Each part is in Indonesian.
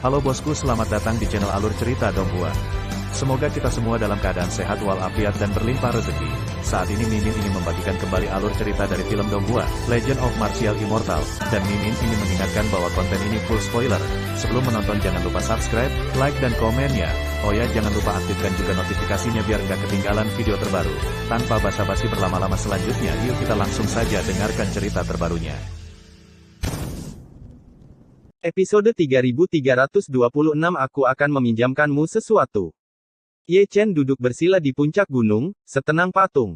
Halo bosku, selamat datang di channel Alur Cerita Donghua. Semoga kita semua dalam keadaan sehat walafiat dan berlimpah rezeki. Saat ini Mimin ingin membagikan kembali alur cerita dari film Donghua, Legend of Martial Immortal, dan Mimin ingin mengingatkan bahwa konten ini full spoiler. Sebelum menonton jangan lupa subscribe, like dan komen ya. Oh ya, jangan lupa aktifkan juga notifikasinya biar nggak ketinggalan video terbaru. Tanpa basa-basi berlama-lama selanjutnya, yuk kita langsung saja dengarkan cerita terbarunya. Episode 3326. Aku akan meminjamkanmu sesuatu. Ye Chen duduk bersila di puncak gunung, setenang patung.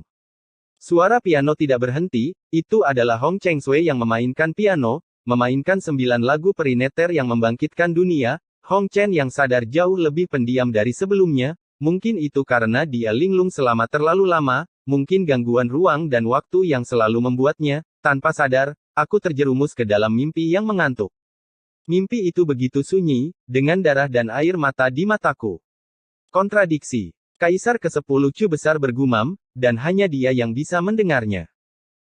Suara piano tidak berhenti, itu adalah Hong Cheng Sui yang memainkan piano, memainkan 9 lagu perineter yang membangkitkan dunia. Hong Chen yang sadar jauh lebih pendiam dari sebelumnya, mungkin itu karena dia linglung selama terlalu lama, mungkin gangguan ruang dan waktu yang selalu membuatnya, tanpa sadar, aku terjerumus ke dalam mimpi yang mengantuk. Mimpi itu begitu sunyi, dengan darah dan air mata di mataku. Kontradiksi. Kaisar ke-10 Chu besar bergumam, dan hanya dia yang bisa mendengarnya.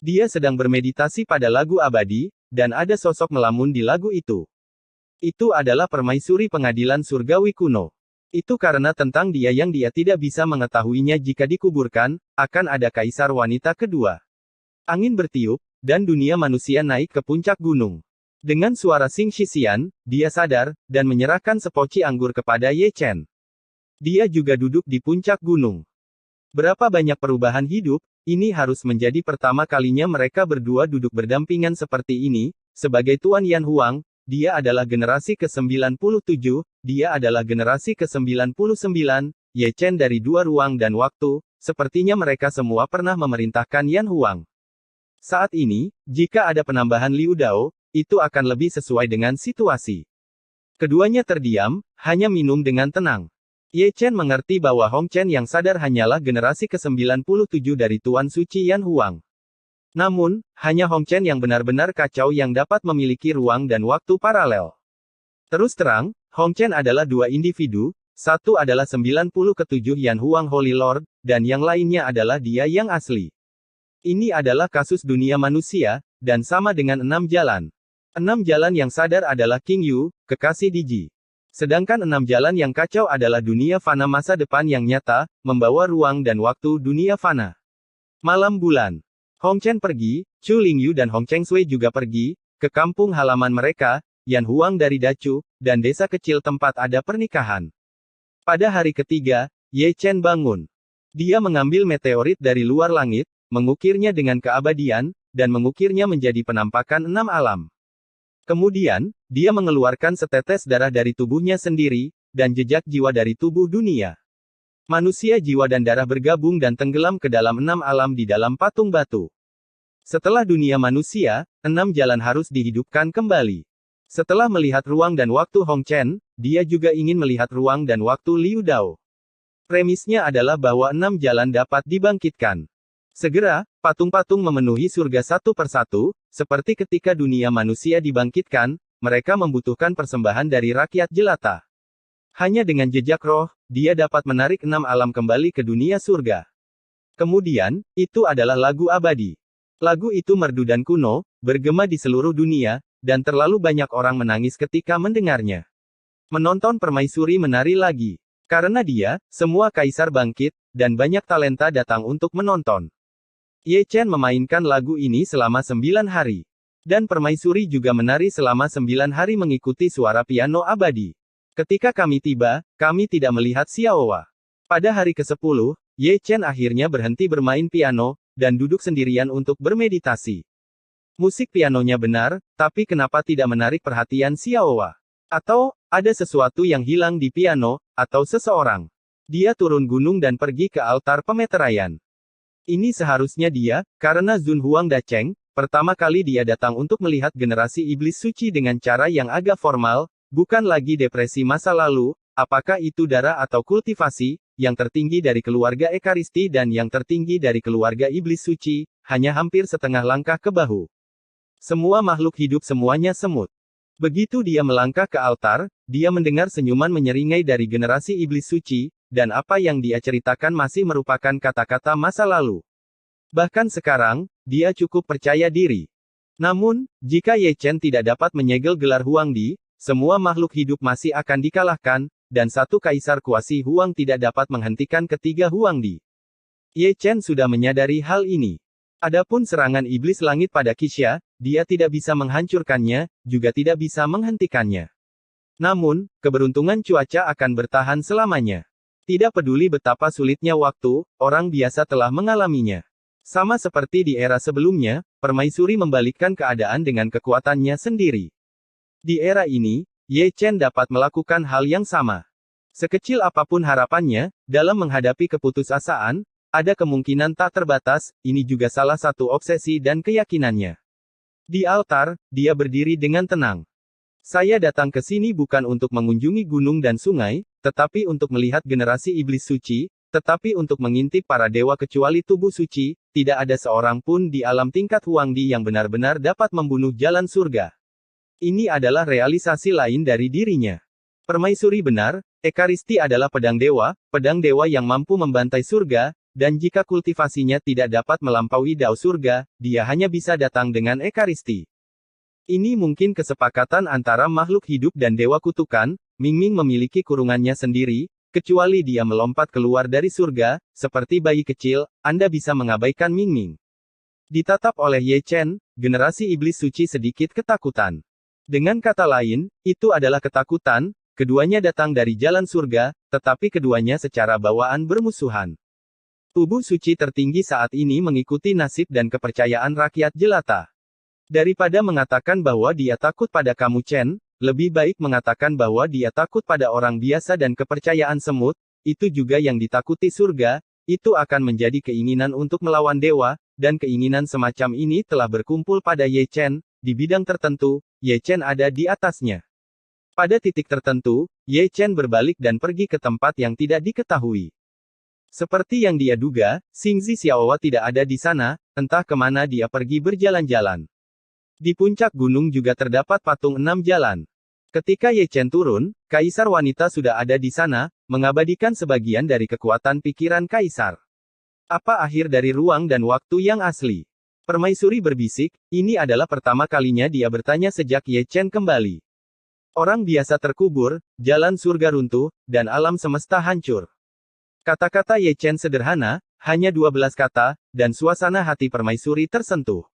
Dia sedang bermeditasi pada lagu abadi, dan ada sosok melamun di lagu itu. Itu adalah permaisuri pengadilan surgawi kuno. Itu karena tentang dia yang dia tidak bisa mengetahuinya jika dikuburkan, akan ada kaisar wanita kedua. Angin bertiup, dan dunia manusia naik ke puncak gunung. Dengan suara Xing Shixian, dia sadar, dan menyerahkan sepoci anggur kepada Ye Chen. Dia juga duduk di puncak gunung. Berapa banyak perubahan hidup, ini harus menjadi pertama kalinya mereka berdua duduk berdampingan seperti ini. Sebagai Tuan Yan Huang, dia adalah generasi ke-97, dia adalah generasi ke-99, Ye Chen dari dua ruang dan waktu, sepertinya mereka semua pernah memerintahkan Yan Huang. Saat ini, jika ada penambahan Liu Dao, itu akan lebih sesuai dengan situasi. Keduanya terdiam, hanya minum dengan tenang. Ye Chen mengerti bahwa Hong Chen yang sadar hanyalah generasi ke-97 dari Tuan Suci Yan Huang. Namun, hanya Hong Chen yang benar-benar kacau yang dapat memiliki ruang dan waktu paralel. Terus terang, Hong Chen adalah dua individu, satu adalah 97 Yan Huang Holy Lord, dan yang lainnya adalah dia yang asli. Ini adalah kasus dunia manusia, dan sama dengan 6 jalan. 6 jalan yang sadar adalah King Yu, kekasih Diji. Sedangkan 6 jalan yang kacau adalah dunia fana masa depan yang nyata, membawa ruang dan waktu dunia fana. Malam bulan. Hong Chen pergi, Chu Lingyu dan Hong Cheng Sui juga pergi, ke kampung halaman mereka, Yan Huang dari Dacu, dan desa kecil tempat ada pernikahan. Pada hari ketiga, Ye Chen bangun. Dia mengambil meteorit dari luar langit, mengukirnya dengan keabadian, dan mengukirnya menjadi penampakan 6 alam. Kemudian, dia mengeluarkan setetes darah dari tubuhnya sendiri, dan jejak jiwa dari tubuh dunia. Manusia jiwa dan darah bergabung dan tenggelam ke dalam 6 alam di dalam patung batu. Setelah dunia manusia, 6 jalan harus dihidupkan kembali. Setelah melihat ruang dan waktu Hong Chen, dia juga ingin melihat ruang dan waktu Liu Dao. Premisnya adalah bahwa 6 jalan dapat dibangkitkan. Segera, patung-patung memenuhi surga satu persatu, seperti ketika dunia manusia dibangkitkan, mereka membutuhkan persembahan dari rakyat jelata. Hanya dengan jejak roh, dia dapat menarik 6 alam kembali ke dunia surga. Kemudian, itu adalah lagu abadi. Lagu itu merdu dan kuno, bergema di seluruh dunia, dan terlalu banyak orang menangis ketika mendengarnya. Menonton permaisuri menari lagi. Karena dia, semua kaisar bangkit, dan banyak talenta datang untuk menonton. Ye Chen memainkan lagu ini selama 9 hari. Dan permaisuri juga menari selama 9 hari mengikuti suara piano abadi. Ketika kami tiba, kami tidak melihat Xiaowa. Pada hari ke-10, Ye Chen akhirnya berhenti bermain piano, dan duduk sendirian untuk bermeditasi. Musik pianonya benar, tapi kenapa tidak menarik perhatian Xiaowa? Atau, ada sesuatu yang hilang di piano, atau seseorang. Dia turun gunung dan pergi ke altar pemeteraian. Ini seharusnya dia, karena Zun Huang Dacheng, pertama kali dia datang untuk melihat generasi iblis suci dengan cara yang agak formal, bukan lagi depresi masa lalu, apakah itu darah atau kultivasi, yang tertinggi dari keluarga Ekaristi dan yang tertinggi dari keluarga iblis suci, hanya hampir setengah langkah ke bahu. Semua makhluk hidup semuanya semut. Begitu dia melangkah ke altar, dia mendengar senyuman menyeringai dari generasi iblis suci, dan apa yang dia ceritakan masih merupakan kata-kata masa lalu. Bahkan sekarang, dia cukup percaya diri. Namun, jika Ye Chen tidak dapat menyegel gelar Huangdi, semua makhluk hidup masih akan dikalahkan, dan satu kaisar kuasi Huang tidak dapat menghentikan ketiga Huangdi. Ye Chen sudah menyadari hal ini. Adapun serangan iblis langit pada Qixia, dia tidak bisa menghancurkannya, juga tidak bisa menghentikannya. Namun, keberuntungan cuaca akan bertahan selamanya. Tidak peduli betapa sulitnya waktu, orang biasa telah mengalaminya. Sama seperti di era sebelumnya, Permaisuri membalikkan keadaan dengan kekuatannya sendiri. Di era ini, Ye Chen dapat melakukan hal yang sama. Sekecil apapun harapannya, dalam menghadapi keputusasaan, ada kemungkinan tak terbatas, ini juga salah satu obsesi dan keyakinannya. Di altar, dia berdiri dengan tenang. Saya datang ke sini bukan untuk mengunjungi gunung dan sungai, tetapi untuk melihat generasi iblis suci, tetapi untuk mengintip para dewa kecuali tubuh suci, tidak ada seorang pun di alam tingkat Huangdi yang benar-benar dapat membunuh jalan surga. Ini adalah realisasi lain dari dirinya. Permaisuri benar, Ekaristi adalah pedang dewa yang mampu membantai surga, dan jika kultivasinya tidak dapat melampaui dao surga, dia hanya bisa datang dengan Ekaristi. Ini mungkin kesepakatan antara makhluk hidup dan dewa kutukan. Mingming memiliki kurungannya sendiri, kecuali dia melompat keluar dari surga, seperti bayi kecil, Anda bisa mengabaikan Mingming. Ditatap oleh Ye Chen, generasi iblis suci sedikit ketakutan. Dengan kata lain, itu adalah ketakutan, keduanya datang dari jalan surga, tetapi keduanya secara bawaan bermusuhan. Tubuh suci tertinggi saat ini mengikuti nasib dan kepercayaan rakyat jelata. Daripada mengatakan bahwa dia takut pada kamu Chen, lebih baik mengatakan bahwa dia takut pada orang biasa dan kepercayaan semut, itu juga yang ditakuti surga, itu akan menjadi keinginan untuk melawan dewa, dan keinginan semacam ini telah berkumpul pada Ye Chen, di bidang tertentu, Ye Chen ada di atasnya. Pada titik tertentu, Ye Chen berbalik dan pergi ke tempat yang tidak diketahui. Seperti yang dia duga, Xingzi Xiaowa tidak ada di sana, entah kemana dia pergi berjalan-jalan. Di puncak gunung juga terdapat patung 6 jalan. Ketika Ye Chen turun, kaisar wanita sudah ada di sana, mengabadikan sebagian dari kekuatan pikiran kaisar. Apa akhir dari ruang dan waktu yang asli? Permaisuri berbisik, ini adalah pertama kalinya dia bertanya sejak Ye Chen kembali. Orang biasa terkubur, jalan surga runtuh, dan alam semesta hancur. Kata-kata Ye Chen sederhana, hanya 12 kata, dan suasana hati permaisuri tersentuh.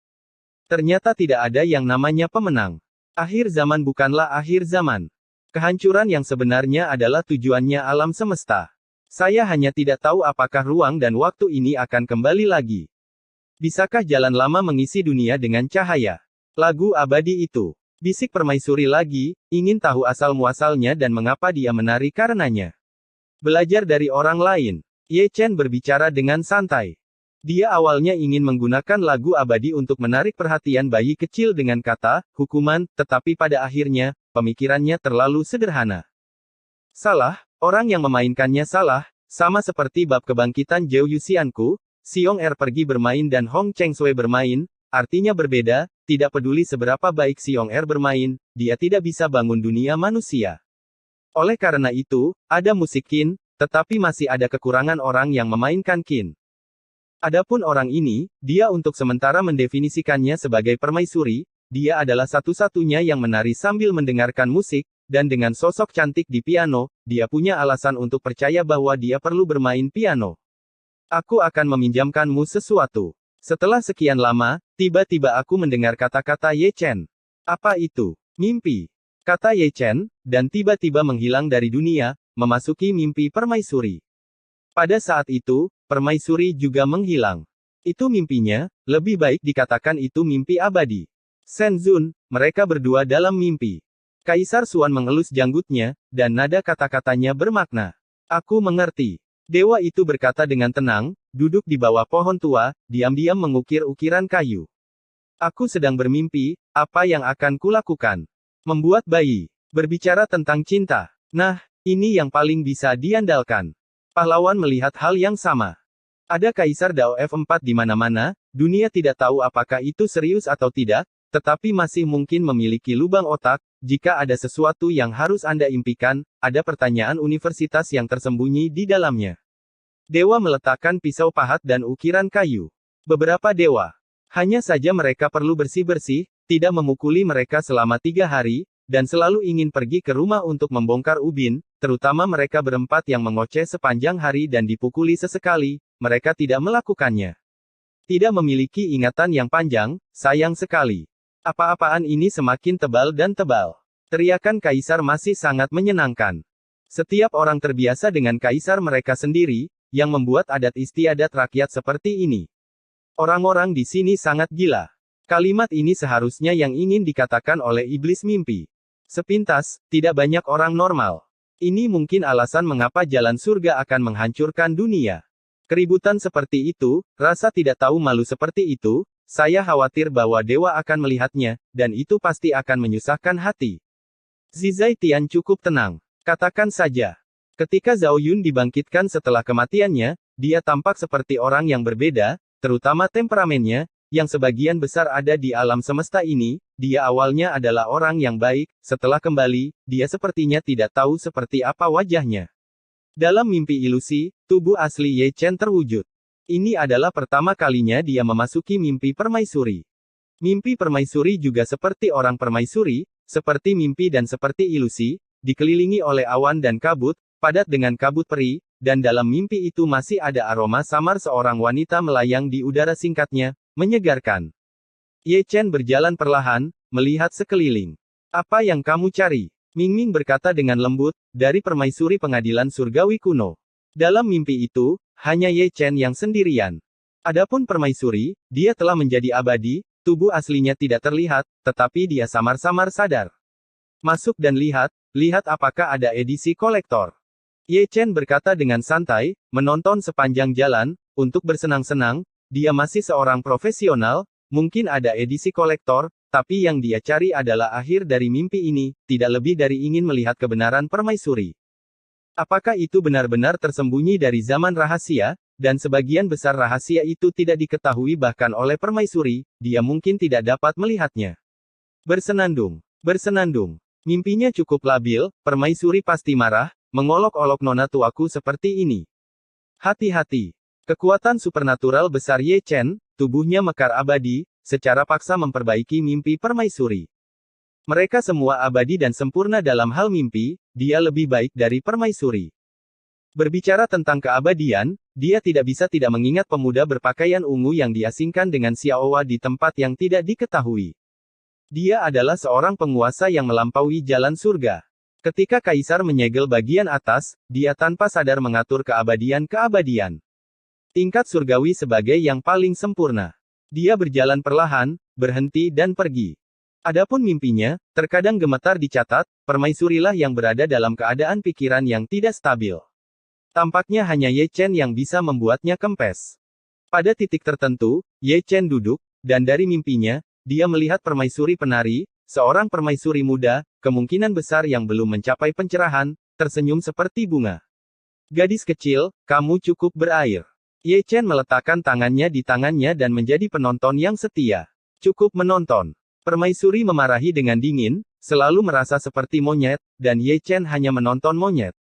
Ternyata tidak ada yang namanya pemenang. Akhir zaman bukanlah akhir zaman. Kehancuran yang sebenarnya adalah tujuannya alam semesta. Saya hanya tidak tahu apakah ruang dan waktu ini akan kembali lagi. Bisakah jalan lama mengisi dunia dengan cahaya? Lagu abadi itu. Bisik permaisuri lagi, ingin tahu asal-muasalnya dan mengapa dia menari karenanya. Belajar dari orang lain. Ye Chen berbicara dengan santai. Dia awalnya ingin menggunakan lagu abadi untuk menarik perhatian bayi kecil dengan kata, hukuman, tetapi pada akhirnya, pemikirannya terlalu sederhana. Salah, orang yang memainkannya salah, sama seperti bab kebangkitan Zhou Yuxianku, Xiong Er pergi bermain dan Hong Chengsui bermain, artinya berbeda, tidak peduli seberapa baik Xiong Er bermain, dia tidak bisa bangun dunia manusia. Oleh karena itu, ada musik Qin, tetapi masih ada kekurangan orang yang memainkan Qin. Adapun orang ini, dia untuk sementara mendefinisikannya sebagai permaisuri, dia adalah satu-satunya yang menari sambil mendengarkan musik, dan dengan sosok cantik di piano, dia punya alasan untuk percaya bahwa dia perlu bermain piano. Aku akan meminjamkanmu sesuatu. Setelah sekian lama, tiba-tiba aku mendengar kata-kata Ye Chen. Apa itu? Mimpi. Kata Ye Chen, dan tiba-tiba menghilang dari dunia, memasuki mimpi permaisuri. Pada saat itu, permaisuri juga menghilang. Itu mimpinya, lebih baik dikatakan itu mimpi abadi. Shenzun, mereka berdua dalam mimpi. Kaisar Xuan mengelus janggutnya, dan nada kata-katanya bermakna. Aku mengerti. Dewa itu berkata dengan tenang, duduk di bawah pohon tua, diam-diam mengukir ukiran kayu. Aku sedang bermimpi, apa yang akan kulakukan? Membuat bayi. Berbicara tentang cinta. Nah, ini yang paling bisa diandalkan. Pahlawan melihat hal yang sama. Ada kaisar Dao F4 di mana-mana, dunia tidak tahu apakah itu serius atau tidak, tetapi masih mungkin memiliki lubang otak. Jika ada sesuatu yang harus Anda impikan, ada pertanyaan universitas yang tersembunyi di dalamnya. Dewa meletakkan pisau pahat dan ukiran kayu. Beberapa dewa. Hanya saja mereka perlu bersih-bersih, tidak memukuli mereka selama 3 hari, dan selalu ingin pergi ke rumah untuk membongkar ubin, terutama mereka berempat yang mengoceh sepanjang hari dan dipukuli sesekali, mereka tidak melakukannya. Tidak memiliki ingatan yang panjang, sayang sekali. Apa-apaan ini semakin tebal dan tebal. Teriakan kaisar masih sangat menyenangkan. Setiap orang terbiasa dengan kaisar mereka sendiri, yang membuat adat istiadat rakyat seperti ini. Orang-orang di sini sangat gila. Kalimat ini seharusnya yang ingin dikatakan oleh iblis mimpi. Sepintas, tidak banyak orang normal. Ini mungkin alasan mengapa jalan surga akan menghancurkan dunia. Keributan seperti itu, rasa tidak tahu malu seperti itu, saya khawatir bahwa dewa akan melihatnya, dan itu pasti akan menyusahkan hati. Zizai Tian cukup tenang. Katakan saja. Ketika Zhao Yun dibangkitkan setelah kematiannya, dia tampak seperti orang yang berbeda, terutama temperamennya, yang sebagian besar ada di alam semesta ini. Dia awalnya adalah orang yang baik, setelah kembali, dia sepertinya tidak tahu seperti apa wajahnya. Dalam mimpi ilusi, tubuh asli Ye Chen terwujud. Ini adalah pertama kalinya dia memasuki mimpi permaisuri. Mimpi permaisuri juga seperti orang permaisuri, seperti mimpi dan seperti ilusi, dikelilingi oleh awan dan kabut, padat dengan kabut peri, dan dalam mimpi itu masih ada aroma samar seorang wanita melayang di udara singkatnya, menyegarkan. Ye Chen berjalan perlahan, melihat sekeliling. Apa yang kamu cari? Ming Ming berkata dengan lembut, dari permaisuri pengadilan surgawi kuno. Dalam mimpi itu, hanya Ye Chen yang sendirian. Adapun permaisuri, dia telah menjadi abadi, tubuh aslinya tidak terlihat, tetapi dia samar-samar sadar. Masuk dan lihat apakah ada edisi kolektor. Ye Chen berkata dengan santai, menonton sepanjang jalan, untuk bersenang-senang, dia masih seorang profesional, mungkin ada edisi kolektor, tapi yang dia cari adalah akhir dari mimpi ini, tidak lebih dari ingin melihat kebenaran permaisuri. Apakah itu benar-benar tersembunyi dari zaman rahasia, dan sebagian besar rahasia itu tidak diketahui bahkan oleh permaisuri, dia mungkin tidak dapat melihatnya. Bersenandung. Mimpinya cukup labil, permaisuri pasti marah, mengolok-olok nona tuaku seperti ini. Hati-hati. Kekuatan supernatural besar Ye Chen, tubuhnya mekar abadi, secara paksa memperbaiki mimpi permaisuri. Mereka semua abadi dan sempurna dalam hal mimpi, dia lebih baik dari permaisuri. Berbicara tentang keabadian, dia tidak bisa tidak mengingat pemuda berpakaian ungu yang diasingkan dengan Xiaowa di tempat yang tidak diketahui. Dia adalah seorang penguasa yang melampaui jalan surga. Ketika kaisar menyegel bagian atas, dia tanpa sadar mengatur keabadian. Tingkat surgawi sebagai yang paling sempurna. Dia berjalan perlahan, berhenti dan pergi. Adapun mimpinya, terkadang gemetar dicatat, permaisurilah yang berada dalam keadaan pikiran yang tidak stabil. Tampaknya hanya Ye Chen yang bisa membuatnya kempes. Pada titik tertentu, Ye Chen duduk, dan dari mimpinya, dia melihat permaisuri penari, seorang permaisuri muda, kemungkinan besar yang belum mencapai pencerahan, tersenyum seperti bunga. Gadis kecil, kamu cukup berair. Ye Chen meletakkan tangannya di tangannya dan menjadi penonton yang setia. Cukup menonton. Permaisuri memarahi dengan dingin, selalu merasa seperti monyet, dan Ye Chen hanya menonton monyet.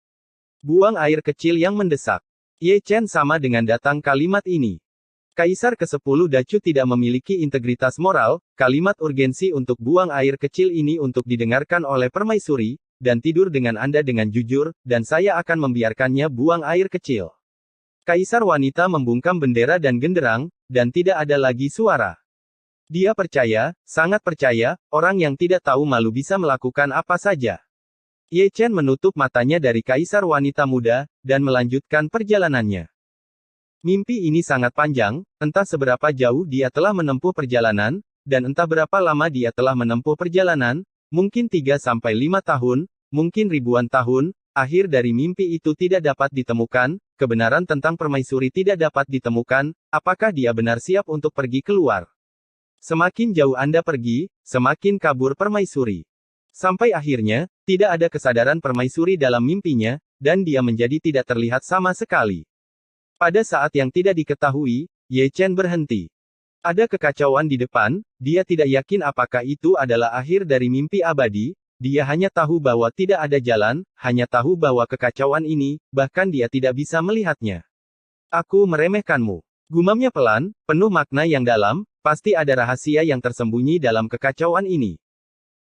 Buang air kecil yang mendesak. Ye Chen sama dengan datang kalimat ini. Kaisar ke-10 Dacu tidak memiliki integritas moral, kalimat urgensi untuk buang air kecil ini untuk didengarkan oleh permaisuri, dan tidur dengan Anda dengan jujur, dan saya akan membiarkannya buang air kecil. Kaisar wanita membungkam bendera dan genderang, dan tidak ada lagi suara. Dia percaya, sangat percaya, orang yang tidak tahu malu bisa melakukan apa saja. Ye Chen menutup matanya dari kaisar wanita muda, dan melanjutkan perjalanannya. Mimpi ini sangat panjang, entah seberapa jauh dia telah menempuh perjalanan, dan entah berapa lama dia telah menempuh perjalanan, mungkin 3-5 tahun, mungkin ribuan tahun, akhir dari mimpi itu tidak dapat ditemukan, kebenaran tentang permaisuri tidak dapat ditemukan, apakah dia benar siap untuk pergi keluar. Semakin jauh Anda pergi, semakin kabur permaisuri. Sampai akhirnya, tidak ada kesadaran permaisuri dalam mimpinya, dan dia menjadi tidak terlihat sama sekali. Pada saat yang tidak diketahui, Ye Chen berhenti. Ada kekacauan di depan, dia tidak yakin apakah itu adalah akhir dari mimpi abadi, dia hanya tahu bahwa tidak ada jalan, hanya tahu bahwa kekacauan ini, bahkan dia tidak bisa melihatnya. Aku meremehkanmu. Gumamnya pelan, penuh makna yang dalam, pasti ada rahasia yang tersembunyi dalam kekacauan ini.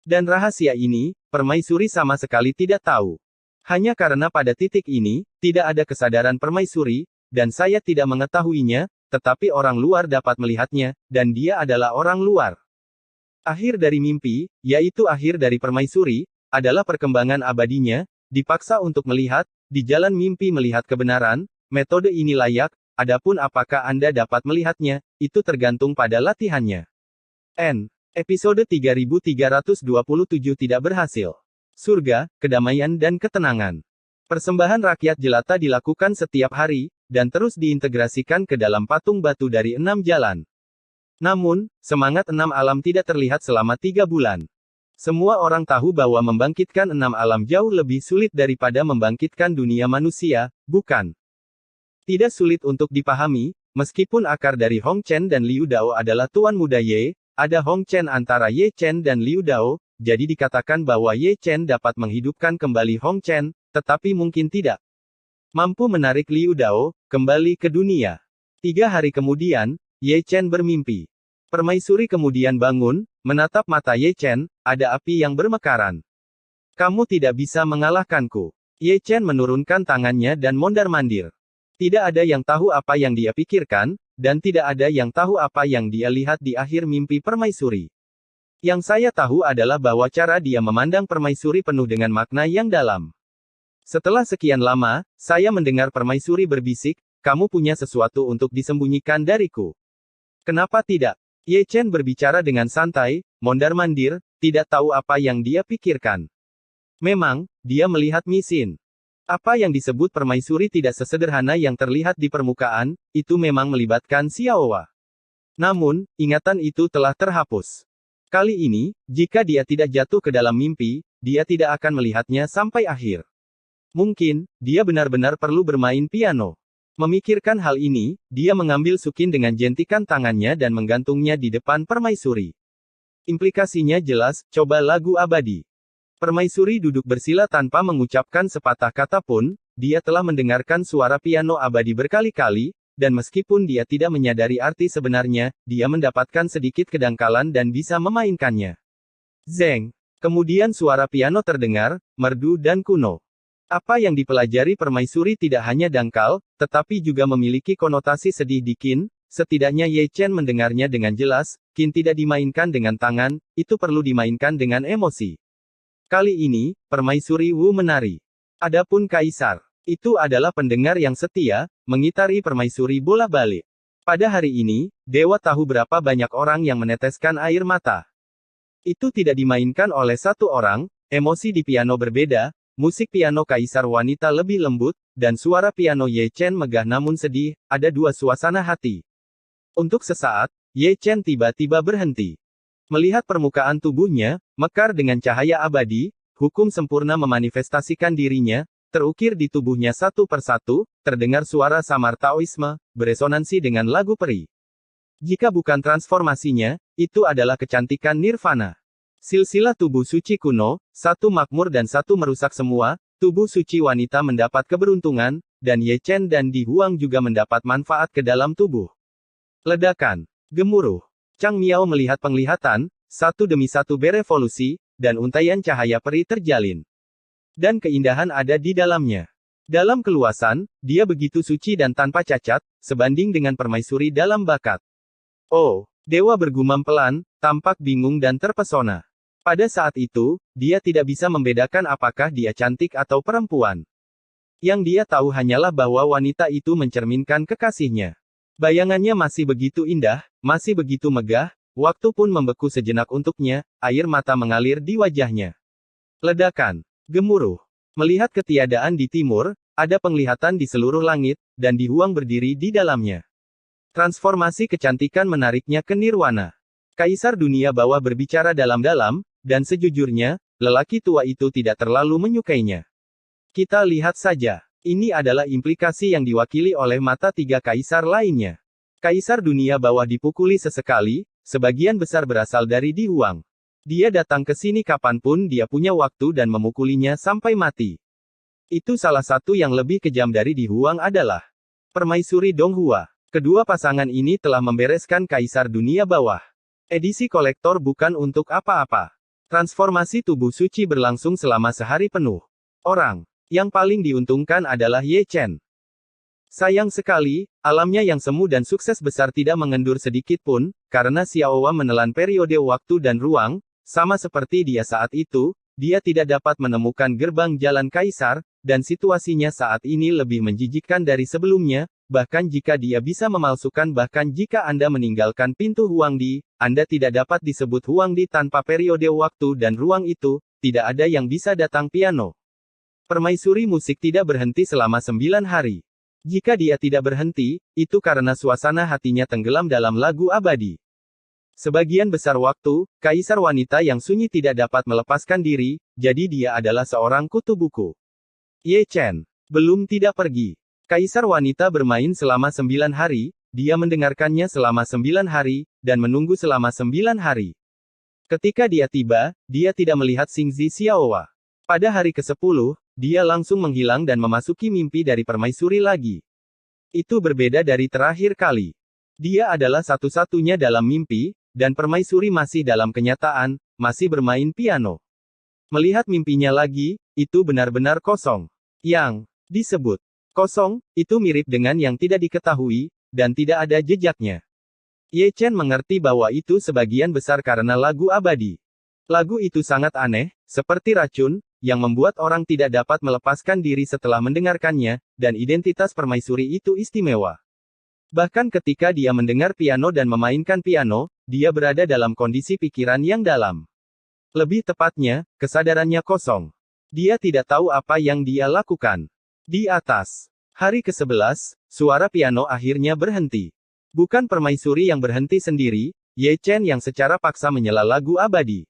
Dan rahasia ini, permaisuri sama sekali tidak tahu. Hanya karena pada titik ini, tidak ada kesadaran permaisuri, dan saya tidak mengetahuinya, tetapi orang luar dapat melihatnya, dan dia adalah orang luar. Akhir dari mimpi, yaitu akhir dari permaisuri, adalah perkembangan abadinya, dipaksa untuk melihat, di jalan mimpi melihat kebenaran, metode ini layak, adapun apakah Anda dapat melihatnya, itu tergantung pada latihannya. Episode 3327 tidak berhasil. Surga, kedamaian dan ketenangan. Persembahan rakyat jelata dilakukan setiap hari, dan terus diintegrasikan ke dalam patung batu dari 6 jalan. Namun, semangat 6 alam tidak terlihat selama 3 bulan. Semua orang tahu bahwa membangkitkan 6 alam jauh lebih sulit daripada membangkitkan dunia manusia, bukan? Tidak sulit untuk dipahami, meskipun akar dari Hong Chen dan Liu Dao adalah Tuan Muda Ye, ada Hong Chen antara Ye Chen dan Liu Dao, jadi dikatakan bahwa Ye Chen dapat menghidupkan kembali Hong Chen, tetapi mungkin tidak mampu menarik Liu Dao kembali ke dunia. 3 hari kemudian, Ye Chen bermimpi. Permaisuri kemudian bangun, menatap mata Ye Chen, ada api yang bermekaran. Kamu tidak bisa mengalahkanku. Ye Chen menurunkan tangannya dan mondar-mandir. Tidak ada yang tahu apa yang dia pikirkan, dan tidak ada yang tahu apa yang dia lihat di akhir mimpi permaisuri. Yang saya tahu adalah bahwa cara dia memandang permaisuri penuh dengan makna yang dalam. Setelah sekian lama, saya mendengar permaisuri berbisik, kamu punya sesuatu untuk disembunyikan dariku. Kenapa tidak? Ye Chen berbicara dengan santai, mondar-mandir, tidak tahu apa yang dia pikirkan. Memang, dia melihat Misin. Apa yang disebut permaisuri tidak sesederhana yang terlihat di permukaan, itu memang melibatkan Xiaowa. Namun, ingatan itu telah terhapus. Kali ini, jika dia tidak jatuh ke dalam mimpi, dia tidak akan melihatnya sampai akhir. Mungkin, dia benar-benar perlu bermain piano. Memikirkan hal ini, dia mengambil sukin dengan jentikan tangannya dan menggantungnya di depan permaisuri. Implikasinya jelas, coba lagu abadi. Permaisuri duduk bersila tanpa mengucapkan sepatah kata pun, dia telah mendengarkan suara piano abadi berkali-kali, dan meskipun dia tidak menyadari arti sebenarnya, dia mendapatkan sedikit kedangkalan dan bisa memainkannya. Zeng. Kemudian suara piano terdengar, merdu dan kuno. Apa yang dipelajari permaisuri tidak hanya dangkal, tetapi juga memiliki konotasi sedih di Qin, setidaknya Ye Chen mendengarnya dengan jelas, Qin tidak dimainkan dengan tangan, itu perlu dimainkan dengan emosi. Kali ini, permaisuri Wu menari. Adapun kaisar, itu adalah pendengar yang setia, mengitari permaisuri bolak-balik. Pada hari ini, dewa tahu berapa banyak orang yang meneteskan air mata. Itu tidak dimainkan oleh satu orang, emosi di piano berbeda, musik piano kaisar wanita lebih lembut, dan suara piano Ye Chen megah namun sedih, ada 2 suasana hati. Untuk sesaat, Ye Chen tiba-tiba berhenti. Melihat permukaan tubuhnya, mekar dengan cahaya abadi, hukum sempurna memanifestasikan dirinya, terukir di tubuhnya satu persatu, terdengar suara samar Taoisme, beresonansi dengan lagu peri. Jika bukan transformasinya, itu adalah kecantikan nirvana. Silsilah tubuh suci kuno, satu makmur dan satu merusak semua, tubuh suci wanita mendapat keberuntungan, dan Ye Chen dan Di Huang juga mendapat manfaat ke dalam tubuh. Ledakan. Gemuruh. Chang Miao melihat penglihatan, satu demi satu berevolusi, dan untaian cahaya peri terjalin. Dan keindahan ada di dalamnya. Dalam keluasan, dia begitu suci dan tanpa cacat, sebanding dengan permaisuri dalam bakat. Oh, dewa bergumam pelan, tampak bingung dan terpesona. Pada saat itu, dia tidak bisa membedakan apakah dia cantik atau perempuan. Yang dia tahu hanyalah bahwa wanita itu mencerminkan kekasihnya. Bayangannya masih begitu indah, masih begitu megah, waktu pun membeku sejenak untuknya, air mata mengalir di wajahnya. Ledakan. Gemuruh. Melihat ketiadaan di timur, ada penglihatan di seluruh langit, dan Di Huang berdiri di dalamnya. Transformasi kecantikan menariknya ke nirwana. Kaisar dunia bawah berbicara dalam-dalam, dan sejujurnya, lelaki tua itu tidak terlalu menyukainya. Kita lihat saja. Ini adalah implikasi yang diwakili oleh mata 3 kaisar lainnya. Kaisar dunia bawah dipukuli sesekali, sebagian besar berasal dari Di Huang. Dia datang ke sini kapanpun dia punya waktu dan memukulinya sampai mati. Itu salah satu yang lebih kejam dari Di Huang adalah permaisuri Donghua. Kedua pasangan ini telah membereskan kaisar dunia bawah. Edisi kolektor bukan untuk apa-apa. Transformasi tubuh suci berlangsung selama sehari penuh. Orang yang paling diuntungkan adalah Ye Chen. Sayang sekali, alamnya yang semu dan sukses besar tidak mengendur sedikit pun, karena Xiaowa menelan periode waktu dan ruang, sama seperti dia saat itu, dia tidak dapat menemukan gerbang jalan kaisar, dan situasinya saat ini lebih menjijikkan dari sebelumnya, bahkan jika dia bisa memalsukan bahkan jika Anda meninggalkan pintu Huangdi, Anda tidak dapat disebut Huangdi tanpa periode waktu dan ruang itu, tidak ada yang bisa datang piano. Permaisuri musik tidak berhenti selama 9 hari. Jika dia tidak berhenti, itu karena suasana hatinya tenggelam dalam lagu abadi. Sebagian besar waktu, kaisar wanita yang sunyi tidak dapat melepaskan diri, jadi dia adalah seorang kutu buku. Ye Chen belum tidak pergi. Kaisar wanita bermain selama 9 hari, dia mendengarkannya selama 9 hari, dan menunggu selama 9 hari. Ketika dia tiba, dia tidak melihat Xingzi Xiaowa. Pada hari ke-10, dia langsung menghilang dan memasuki mimpi dari permaisuri lagi. Itu berbeda dari terakhir kali. Dia adalah satu-satunya dalam mimpi, dan permaisuri masih dalam kenyataan, masih bermain piano. Melihat mimpinya lagi, itu benar-benar kosong. Yang disebut kosong, itu mirip dengan yang tidak diketahui, dan tidak ada jejaknya. Ye Chen mengerti bahwa itu sebagian besar karena lagu abadi. Lagu itu sangat aneh, seperti racun, yang membuat orang tidak dapat melepaskan diri setelah mendengarkannya, dan identitas permaisuri itu istimewa. Bahkan ketika dia mendengar piano dan memainkan piano, dia berada dalam kondisi pikiran yang dalam. Lebih tepatnya, kesadarannya kosong. Dia tidak tahu apa yang dia lakukan. Di atas hari ke-11, suara piano akhirnya berhenti. Bukan permaisuri yang berhenti sendiri, Ye Chen yang secara paksa menyela lagu abadi.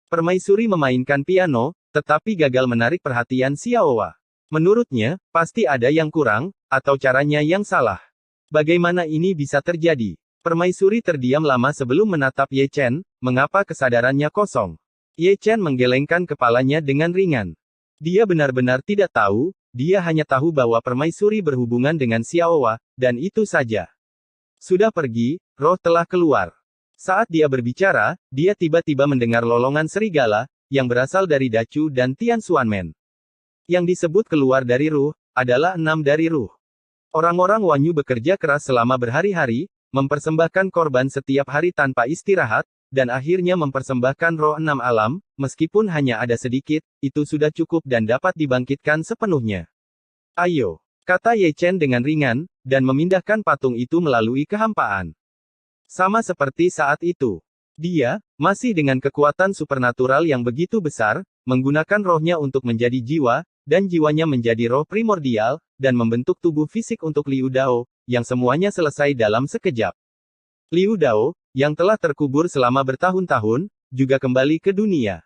Permaisuri memainkan piano, tetapi gagal menarik perhatian Xiaowa. Menurutnya, pasti ada yang kurang, atau caranya yang salah. Bagaimana ini bisa terjadi? Permaisuri terdiam lama sebelum menatap Ye Chen, mengapa kesadarannya kosong. Ye Chen menggelengkan kepalanya dengan ringan. Dia benar-benar tidak tahu, dia hanya tahu bahwa permaisuri berhubungan dengan Xiaowa, dan itu saja. Sudah pergi, roh telah keluar. Saat dia berbicara, dia tiba-tiba mendengar lolongan serigala, yang berasal dari Dacu dan Tian Xuanmen. Yang disebut keluar dari ruh, adalah 6 dari ruh. Orang-orang Wanyu bekerja keras selama berhari-hari, mempersembahkan korban setiap hari tanpa istirahat, dan akhirnya mempersembahkan roh 6 alam, meskipun hanya ada sedikit, itu sudah cukup dan dapat dibangkitkan sepenuhnya. Ayo, kata Ye Chen dengan ringan, dan memindahkan patung itu melalui kehampaan. Sama seperti saat itu. Dia, masih dengan kekuatan supernatural yang begitu besar, menggunakan rohnya untuk menjadi jiwa, dan jiwanya menjadi roh primordial, dan membentuk tubuh fisik untuk Liu Dao, yang semuanya selesai dalam sekejap. Liu Dao, yang telah terkubur selama bertahun-tahun, juga kembali ke dunia.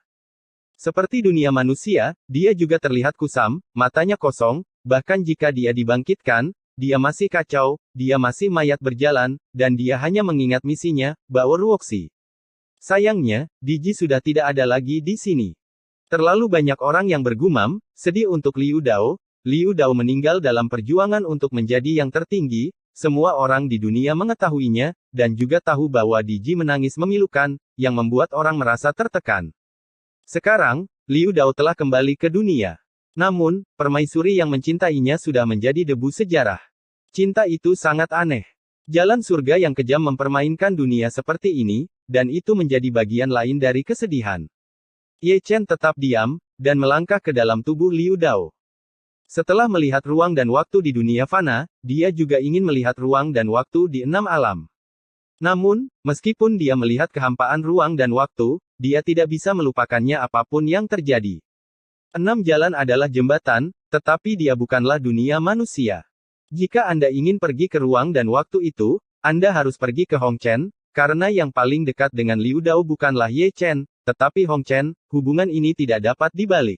Seperti dunia manusia, dia juga terlihat kusam, matanya kosong, bahkan jika dia dibangkitkan, dia masih kacau, dia masih mayat berjalan, dan dia hanya mengingat misinya, Bao Ruoxi. Sayangnya, Diji sudah tidak ada lagi di sini. Terlalu banyak orang yang bergumam, sedih untuk Liu Dao. Liu Dao meninggal dalam perjuangan untuk menjadi yang tertinggi, semua orang di dunia mengetahuinya, dan juga tahu bahwa Diji menangis memilukan, yang membuat orang merasa tertekan. Sekarang, Liu Dao telah kembali ke dunia. Namun, permaisuri yang mencintainya sudah menjadi debu sejarah. Cinta itu sangat aneh. Jalan surga yang kejam mempermainkan dunia seperti ini, dan itu menjadi bagian lain dari kesedihan. Ye Chen tetap diam, dan melangkah ke dalam tubuh Liu Dao. Setelah melihat ruang dan waktu di dunia fana, dia juga ingin melihat ruang dan waktu di 6 alam. Namun, meskipun dia melihat kehampaan ruang dan waktu, dia tidak bisa melupakannya apapun yang terjadi. 6 jalan adalah jembatan, tetapi dia bukanlah dunia manusia. Jika Anda ingin pergi ke ruang dan waktu itu, Anda harus pergi ke Hong Chen, karena yang paling dekat dengan Liu Dao bukanlah Ye Chen, tetapi Hong Chen. Hubungan ini tidak dapat dibalik.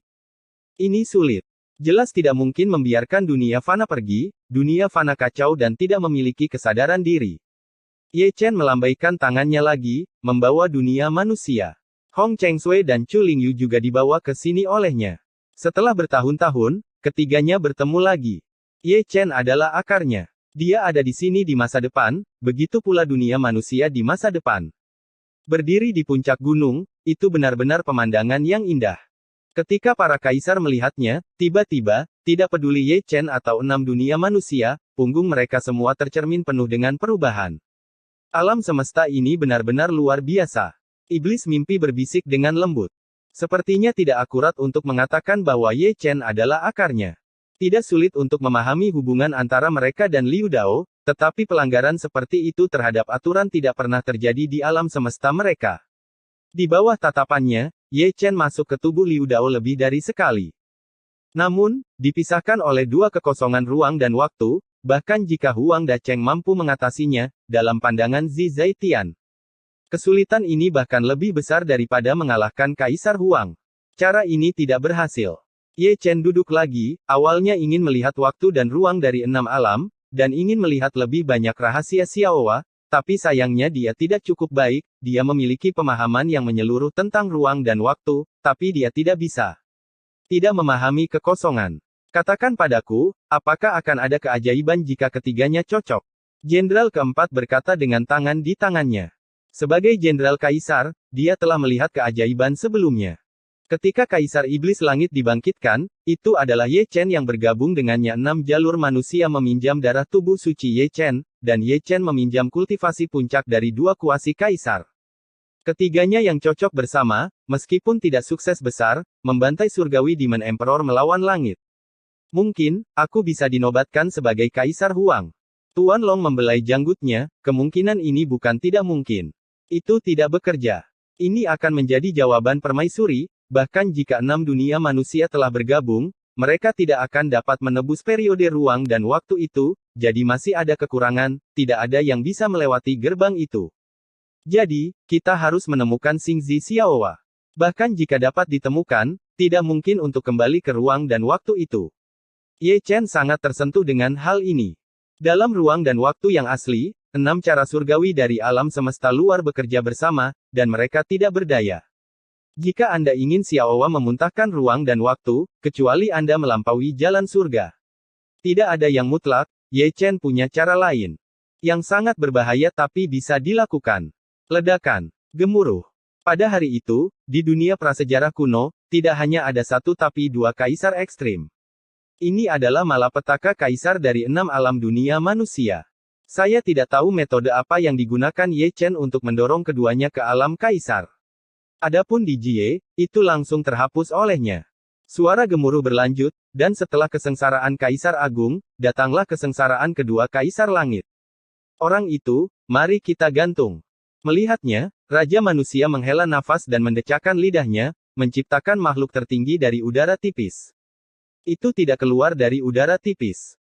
Ini sulit. Jelas tidak mungkin membiarkan dunia fana pergi, dunia fana kacau dan tidak memiliki kesadaran diri. Ye Chen melambaikan tangannya lagi, membawa dunia manusia. Hong Chengsui dan Chu Lingyu juga dibawa ke sini olehnya. Setelah bertahun-tahun, ketiganya bertemu lagi. Ye Chen adalah akarnya. Dia ada di sini di masa depan, begitu pula dunia manusia di masa depan. Berdiri di puncak gunung, itu benar-benar pemandangan yang indah. Ketika para kaisar melihatnya, tiba-tiba, tidak peduli Ye Chen atau 6 dunia manusia, punggung mereka semua tercermin penuh dengan perubahan. Alam semesta ini benar-benar luar biasa. Iblis mimpi berbisik dengan lembut. Sepertinya tidak akurat untuk mengatakan bahwa Ye Chen adalah akarnya. Tidak sulit untuk memahami hubungan antara mereka dan Liu Dao, tetapi pelanggaran seperti itu terhadap aturan tidak pernah terjadi di alam semesta mereka. Di bawah tatapannya, Ye Chen masuk ke tubuh Liu Dao lebih dari sekali. Namun, dipisahkan oleh 2 kekosongan ruang dan waktu, bahkan jika Huang Dacheng mampu mengatasinya, dalam pandangan Zi Zaitian. Kesulitan ini bahkan lebih besar daripada mengalahkan Kaisar Huang. Cara ini tidak berhasil. Ye Chen duduk lagi, awalnya ingin melihat waktu dan ruang dari 6 alam, dan ingin melihat lebih banyak rahasia Xiaowa, tapi sayangnya dia tidak cukup baik, dia memiliki pemahaman yang menyeluruh tentang ruang dan waktu, tapi dia tidak bisa. Tidak memahami kekosongan. Katakan padaku, apakah akan ada keajaiban jika ketiganya cocok? Jenderal keempat berkata dengan tangan di tangannya. Sebagai Jenderal Kaisar, dia telah melihat keajaiban sebelumnya. Ketika Kaisar Iblis Langit dibangkitkan, itu adalah Ye Chen yang bergabung dengannya 6 jalur manusia meminjam darah tubuh suci Ye Chen, dan Ye Chen meminjam kultivasi puncak dari 2 kuasi Kaisar. Ketiganya yang cocok bersama, meskipun tidak sukses besar, membantai surgawi Demon Emperor melawan langit. Mungkin, aku bisa dinobatkan sebagai Kaisar Huang. Tuan Long membelai janggutnya, kemungkinan ini bukan tidak mungkin. Itu tidak bekerja. Ini akan menjadi jawaban permaisuri. Bahkan jika 6 dunia manusia telah bergabung, mereka tidak akan dapat menebus periode ruang dan waktu itu, jadi masih ada kekurangan, tidak ada yang bisa melewati gerbang itu. Jadi, kita harus menemukan Xingzi Xiaowa. Bahkan jika dapat ditemukan, tidak mungkin untuk kembali ke ruang dan waktu itu. Ye Chen sangat tersentuh dengan hal ini. Dalam ruang dan waktu yang asli, 6 cara surgawi dari alam semesta luar bekerja bersama, dan mereka tidak berdaya. Jika Anda ingin Xiaowa memuntahkan ruang dan waktu, kecuali Anda melampaui jalan surga. Tidak ada yang mutlak, Ye Chen punya cara lain. Yang sangat berbahaya tapi bisa dilakukan. Ledakan. Gemuruh. Pada hari itu, di dunia prasejarah kuno, tidak hanya ada 1 tapi 2 kaisar ekstrim. Ini adalah malapetaka kaisar dari 6 alam dunia manusia. Saya tidak tahu metode apa yang digunakan Ye Chen untuk mendorong keduanya ke alam kaisar. Adapun di Jie, itu langsung terhapus olehnya. Suara gemuruh berlanjut, dan setelah kesengsaraan Kaisar Agung, datanglah kesengsaraan kedua Kaisar Langit. Orang itu, mari kita gantung. Melihatnya, Raja Manusia menghela nafas dan mendecakkan lidahnya, menciptakan makhluk tertinggi dari udara tipis. Itu tidak keluar dari udara tipis.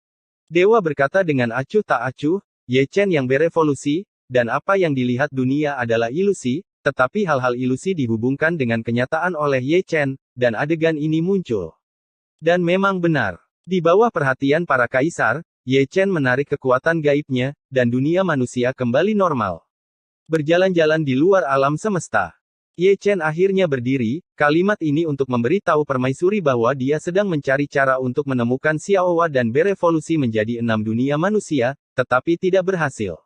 Dewa berkata dengan acuh tak acuh, Ye Chen yang berevolusi, dan apa yang dilihat dunia adalah ilusi, tetapi hal-hal ilusi dihubungkan dengan kenyataan oleh Ye Chen, dan adegan ini muncul. Dan memang benar. Di bawah perhatian para kaisar, Ye Chen menarik kekuatan gaibnya, dan dunia manusia kembali normal. Berjalan-jalan di luar alam semesta. Ye Chen akhirnya berdiri, kalimat ini untuk memberitahu permaisuri bahwa dia sedang mencari cara untuk menemukan Xiaowa dan berevolusi menjadi 6 dunia manusia, tetapi tidak berhasil.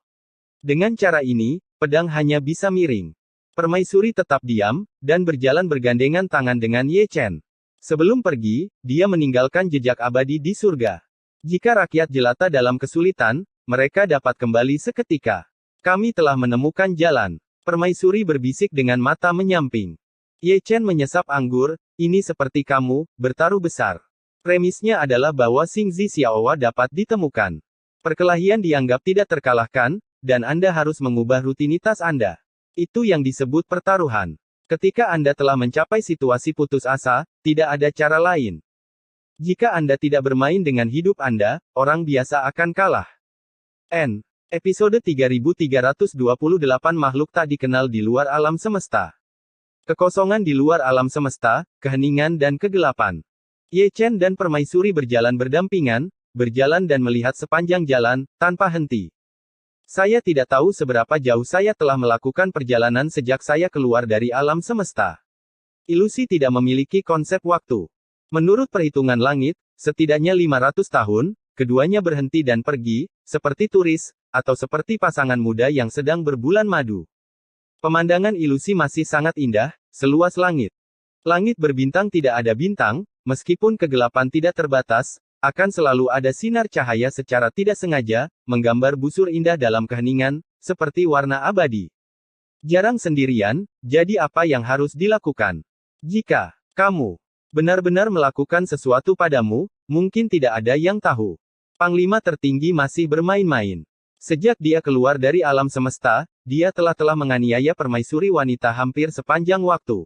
Dengan cara ini, pedang hanya bisa miring. Permaisuri tetap diam, dan berjalan bergandengan tangan dengan Ye Chen. Sebelum pergi, dia meninggalkan jejak abadi di surga. Jika rakyat jelata dalam kesulitan, mereka dapat kembali seketika. Kami telah menemukan jalan. Permaisuri berbisik dengan mata menyamping. Ye Chen menyesap anggur, ini seperti kamu, bertaruh besar. Premisnya adalah bahwa Xingzi Xiaowa dapat ditemukan. Perkelahian dianggap tidak terkalahkan, dan Anda harus mengubah rutinitas Anda. Itu yang disebut pertaruhan. Ketika Anda telah mencapai situasi putus asa, tidak ada cara lain. Jika Anda tidak bermain dengan hidup Anda, orang biasa akan kalah. Episode 3328 Makhluk tak dikenal di luar alam semesta. Kekosongan di luar alam semesta, keheningan dan kegelapan. Ye Chen dan permaisuri berjalan berdampingan, berjalan dan melihat sepanjang jalan, tanpa henti. Saya tidak tahu seberapa jauh saya telah melakukan perjalanan sejak saya keluar dari alam semesta. Ilusi tidak memiliki konsep waktu. Menurut perhitungan langit, setidaknya 500 tahun, keduanya berhenti dan pergi, seperti turis, atau seperti pasangan muda yang sedang berbulan madu. Pemandangan ilusi masih sangat indah, seluas langit. Langit berbintang tidak ada bintang, meskipun kegelapan tidak terbatas, akan selalu ada sinar cahaya secara tidak sengaja, menggambar busur indah dalam keheningan, seperti warna abadi. Jarang sendirian, jadi apa yang harus dilakukan? Jika kamu benar-benar melakukan sesuatu padamu, mungkin tidak ada yang tahu. Panglima tertinggi masih bermain-main. Sejak dia keluar dari alam semesta, dia telah menganiaya permaisuri wanita hampir sepanjang waktu.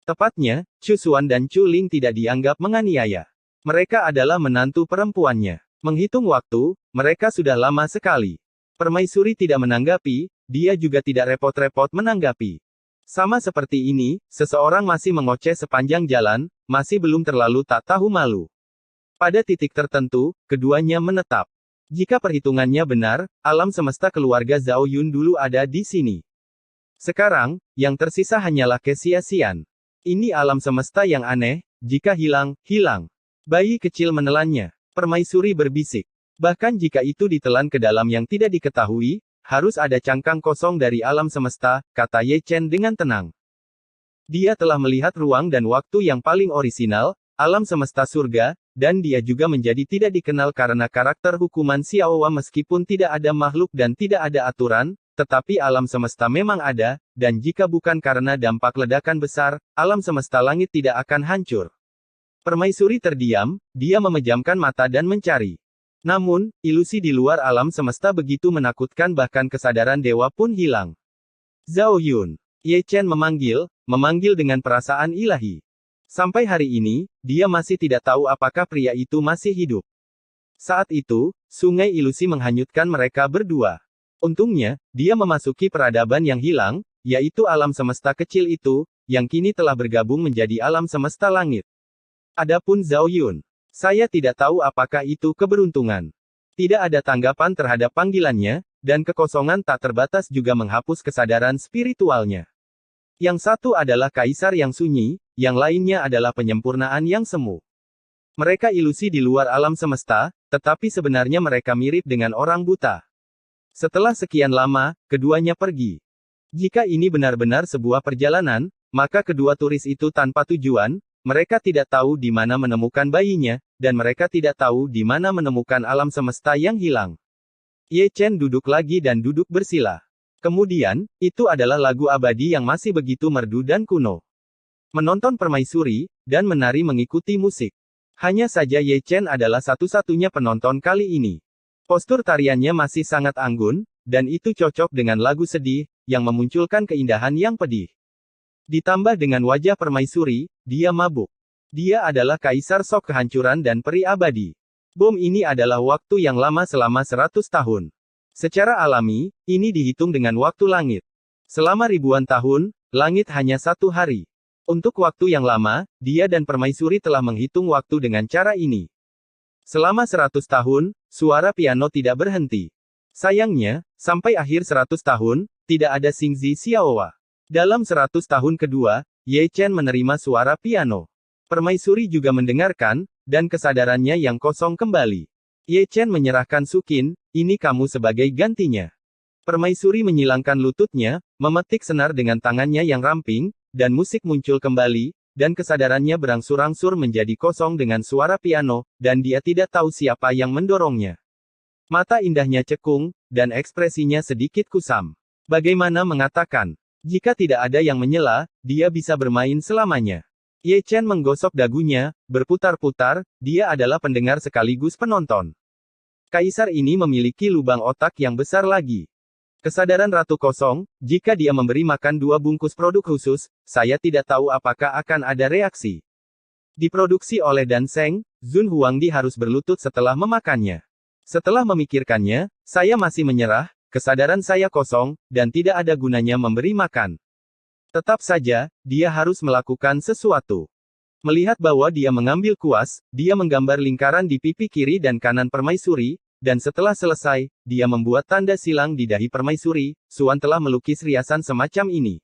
Tepatnya, Chu Xuan dan Chu Ling tidak dianggap menganiaya. Mereka adalah menantu perempuannya. Menghitung waktu, mereka sudah lama sekali. Permaisuri tidak menanggapi, dia juga tidak repot-repot menanggapi. Sama seperti ini, seseorang masih mengoceh sepanjang jalan, masih belum terlalu tak tahu malu. Pada titik tertentu, keduanya menetap. Jika perhitungannya benar, alam semesta keluarga Zhao Yun dulu ada di sini. Sekarang, yang tersisa hanyalah kesia-sian. Ini alam semesta yang aneh, jika hilang, hilang. Bayi kecil menelannya. Permaisuri berbisik. Bahkan jika itu ditelan ke dalam yang tidak diketahui, harus ada cangkang kosong dari alam semesta, kata Ye Chen dengan tenang. Dia telah melihat ruang dan waktu yang paling orisinal, alam semesta surga, dan dia juga menjadi tidak dikenal karena karakter hukuman Xiaowa meskipun tidak ada makhluk dan tidak ada aturan, tetapi alam semesta memang ada, dan jika bukan karena dampak ledakan besar, alam semesta langit tidak akan hancur. Permaisuri terdiam, dia memejamkan mata dan mencari. Namun, ilusi di luar alam semesta begitu menakutkan bahkan kesadaran dewa pun hilang. Zhao Yun. Ye Chen memanggil dengan perasaan ilahi. Sampai hari ini, dia masih tidak tahu apakah pria itu masih hidup. Saat itu, sungai ilusi menghanyutkan mereka berdua. Untungnya, dia memasuki peradaban yang hilang, yaitu alam semesta kecil itu, yang kini telah bergabung menjadi alam semesta langit. Adapun Zhao Yun, saya tidak tahu apakah itu keberuntungan. Tidak ada tanggapan terhadap panggilannya, dan kekosongan tak terbatas juga menghapus kesadaran spiritualnya. Yang satu adalah kaisar yang sunyi, yang lainnya adalah penyempurnaan yang semu. Mereka ilusi di luar alam semesta, tetapi sebenarnya mereka mirip dengan orang buta. Setelah sekian lama, keduanya pergi. Jika ini benar-benar sebuah perjalanan, maka kedua turis itu tanpa tujuan, mereka tidak tahu di mana menemukan bayinya, dan mereka tidak tahu di mana menemukan alam semesta yang hilang. Ye Chen duduk lagi dan duduk bersila. Kemudian, itu adalah lagu abadi yang masih begitu merdu dan kuno. Menonton permaisuri, dan menari mengikuti musik. Hanya saja Ye Chen adalah satu-satunya penonton kali ini. Postur tariannya masih sangat anggun, dan itu cocok dengan lagu sedih, yang memunculkan keindahan yang pedih. Ditambah dengan wajah permaisuri, dia mabuk. Dia adalah kaisar sok kehancuran dan peri abadi. Bom ini adalah waktu yang lama selama 100 tahun. Secara alami, ini dihitung dengan waktu langit. Selama ribuan tahun, langit hanya 1 hari. Untuk waktu yang lama, dia dan permaisuri telah menghitung waktu dengan cara ini. Selama 100 tahun, suara piano tidak berhenti. Sayangnya, sampai akhir 100 tahun, tidak ada Xingzi Xiaowa. Dalam 100 tahun kedua, Ye Chen menerima suara piano. Permaisuri juga mendengarkan, dan kesadarannya yang kosong kembali. Ye Chen menyerahkan Sukin, ini kamu sebagai gantinya. Permaisuri menyilangkan lututnya, memetik senar dengan tangannya yang ramping, dan musik muncul kembali, dan kesadarannya berangsur-angsur menjadi kosong dengan suara piano, dan dia tidak tahu siapa yang mendorongnya. Mata indahnya cekung, dan ekspresinya sedikit kusam. Bagaimana mengatakan? Jika tidak ada yang menyela, dia bisa bermain selamanya. Ye Chen menggosok dagunya, berputar-putar, dia adalah pendengar sekaligus penonton. Kaisar ini memiliki lubang otak yang besar lagi. Kesadaran ratu kosong, jika dia memberi makan 2 bungkus produk khusus, saya tidak tahu apakah akan ada reaksi. Diproduksi oleh Danseng, Zun Huangdi harus berlutut setelah memakannya. Setelah memikirkannya, saya masih menyerah, kesadaran saya kosong, dan tidak ada gunanya memberi makan. Tetap saja, dia harus melakukan sesuatu. Melihat bahwa dia mengambil kuas, dia menggambar lingkaran di pipi kiri dan kanan permaisuri, dan setelah selesai, dia membuat tanda silang di dahi permaisuri. Xuan telah melukis riasan semacam ini.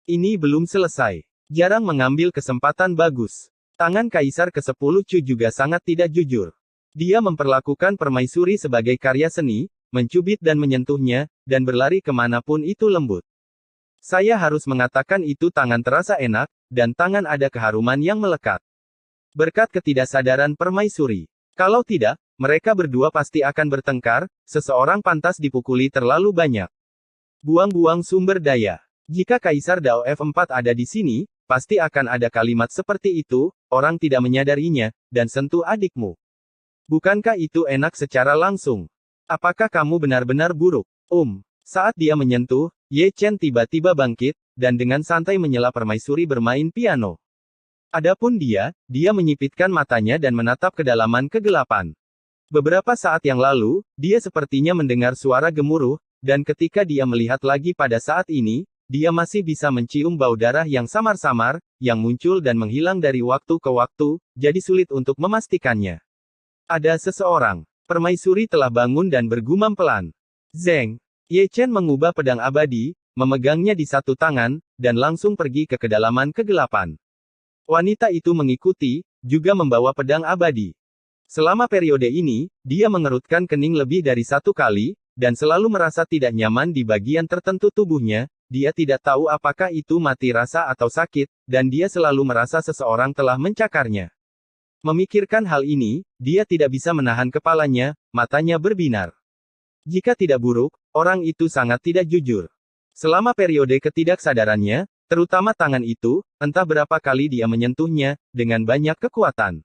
Ini belum selesai. Jarang mengambil kesempatan bagus. Tangan Kaisar ke-10 Chu juga sangat tidak jujur. Dia memperlakukan permaisuri sebagai karya seni, mencubit dan menyentuhnya, dan berlari kemanapun itu lembut. Saya harus mengatakan itu tangan terasa enak, dan tangan ada keharuman yang melekat. Berkat ketidaksadaran permaisuri. Kalau tidak, mereka berdua pasti akan bertengkar, seseorang pantas dipukuli terlalu banyak. Buang-buang sumber daya. Jika Kaisar Dao F4 ada di sini, pasti akan ada kalimat seperti itu, orang tidak menyadarinya, dan sentuh adikmu. Bukankah itu enak secara langsung? Apakah kamu benar-benar buruk? Saat dia menyentuh, Ye Chen tiba-tiba bangkit, dan dengan santai menyela permaisuri bermain piano. Adapun dia menyipitkan matanya dan menatap kedalaman kegelapan. Beberapa saat yang lalu, dia sepertinya mendengar suara gemuruh, dan ketika dia melihat lagi pada saat ini, dia masih bisa mencium bau darah yang samar-samar, yang muncul dan menghilang dari waktu ke waktu, jadi sulit untuk memastikannya. Ada seseorang. Permaisuri telah bangun dan bergumam pelan. Zeng. Ye Chen mengubah pedang abadi, memegangnya di satu tangan, dan langsung pergi ke kedalaman kegelapan. Wanita itu mengikuti, juga membawa pedang abadi. Selama periode ini, dia mengerutkan kening lebih dari satu kali, dan selalu merasa tidak nyaman di bagian tertentu tubuhnya. Dia tidak tahu apakah itu mati rasa atau sakit, dan dia selalu merasa seseorang telah mencakarnya. Memikirkan hal ini, dia tidak bisa menahan kepalanya, matanya berbinar. Jika tidak buruk, orang itu sangat tidak jujur. Selama periode ketidaksadarannya, terutama tangan itu, entah berapa kali dia menyentuhnya, dengan banyak kekuatan.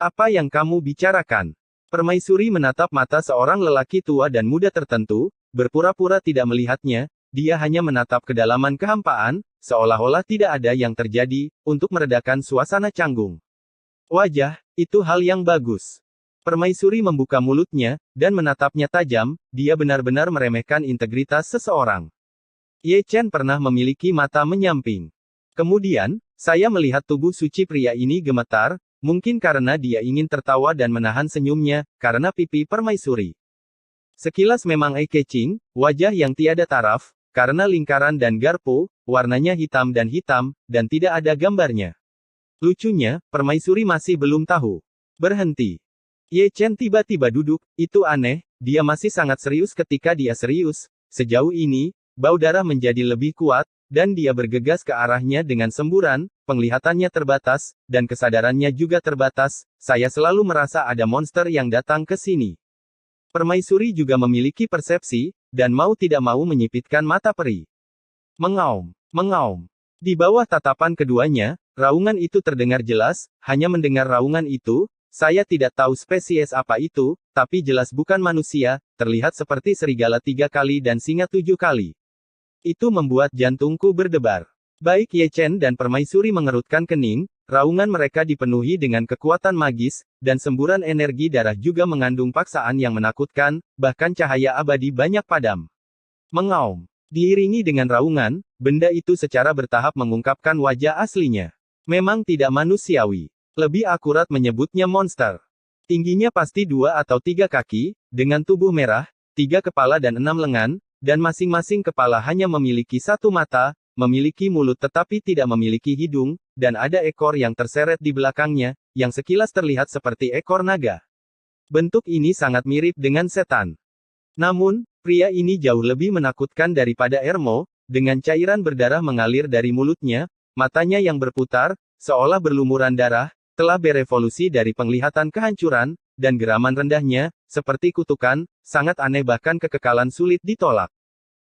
Apa yang kamu bicarakan? Permaisuri menatap mata seorang lelaki tua dan muda tertentu, berpura-pura tidak melihatnya. Dia hanya menatap kedalaman kehampaan, seolah-olah tidak ada yang terjadi, untuk meredakan suasana canggung. Wajah, itu hal yang bagus. Permaisuri membuka mulutnya, dan menatapnya tajam, dia benar-benar meremehkan integritas seseorang. Ye Chen pernah memiliki mata menyamping. Kemudian, saya melihat tubuh suci pria ini gemetar, mungkin karena dia ingin tertawa dan menahan senyumnya, karena pipi permaisuri. Sekilas memang eye-catching, wajah yang tiada taraf, karena lingkaran dan garpu, warnanya hitam, dan tidak ada gambarnya. Lucunya, permaisuri masih belum tahu. Berhenti. Ye Chen tiba-tiba duduk, itu aneh, dia masih sangat serius ketika dia serius. Sejauh ini, bau darah menjadi lebih kuat, dan dia bergegas ke arahnya dengan semburan, penglihatannya terbatas, dan kesadarannya juga terbatas. Saya selalu merasa ada monster yang datang ke sini. Permaisuri juga memiliki persepsi, dan mau tidak mau menyipitkan mata peri. Mengaum. Di bawah tatapan keduanya, raungan itu terdengar jelas. Hanya mendengar raungan itu, saya tidak tahu spesies apa itu, tapi jelas bukan manusia, terlihat seperti serigala 3 kali dan singa 7 kali. Itu membuat jantungku berdebar. Baik Ye Chen dan permaisuri mengerutkan kening, raungan mereka dipenuhi dengan kekuatan magis, dan semburan energi darah juga mengandung paksaan yang menakutkan, bahkan cahaya abadi banyak padam. Mengaum. Diiringi dengan raungan, benda itu secara bertahap mengungkapkan wajah aslinya. Memang tidak manusiawi. Lebih akurat menyebutnya monster. Tingginya pasti 2 atau 3 kaki, dengan tubuh merah, 3 kepala dan 6 lengan, dan masing-masing kepala hanya memiliki 1 mata, memiliki mulut tetapi tidak memiliki hidung, dan ada ekor yang terseret di belakangnya, yang sekilas terlihat seperti ekor naga. Bentuk ini sangat mirip dengan setan. Namun, pria ini jauh lebih menakutkan daripada Ermo, dengan cairan berdarah mengalir dari mulutnya, matanya yang berputar, seolah berlumuran darah, telah berevolusi dari penglihatan kehancuran, dan geraman rendahnya, seperti kutukan, sangat aneh bahkan kekekalan sulit ditolak.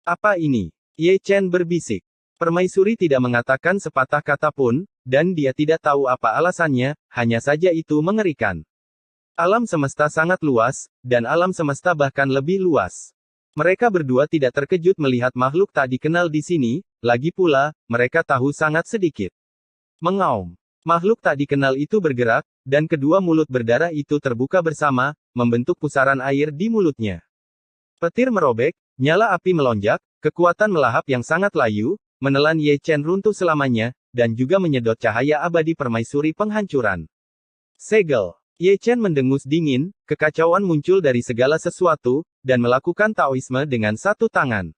Apa ini? Ye Chen berbisik. Permaisuri tidak mengatakan sepatah kata pun, dan dia tidak tahu apa alasannya, hanya saja itu mengerikan. Alam semesta sangat luas, dan alam semesta bahkan lebih luas. Mereka berdua tidak terkejut melihat makhluk tak dikenal di sini, lagi pula, mereka tahu sangat sedikit. Mengaum. Makhluk tak dikenal itu bergerak, dan kedua mulut berdarah itu terbuka bersama, membentuk pusaran air di mulutnya. Petir merobek, nyala api melonjak, kekuatan melahap yang sangat layu, menelan Ye Chen runtuh selamanya, dan juga menyedot cahaya abadi permaisuri penghancuran. Segel. Ye Chen mendengus dingin, kekacauan muncul dari segala sesuatu, dan melakukan Taoisme dengan satu tangan.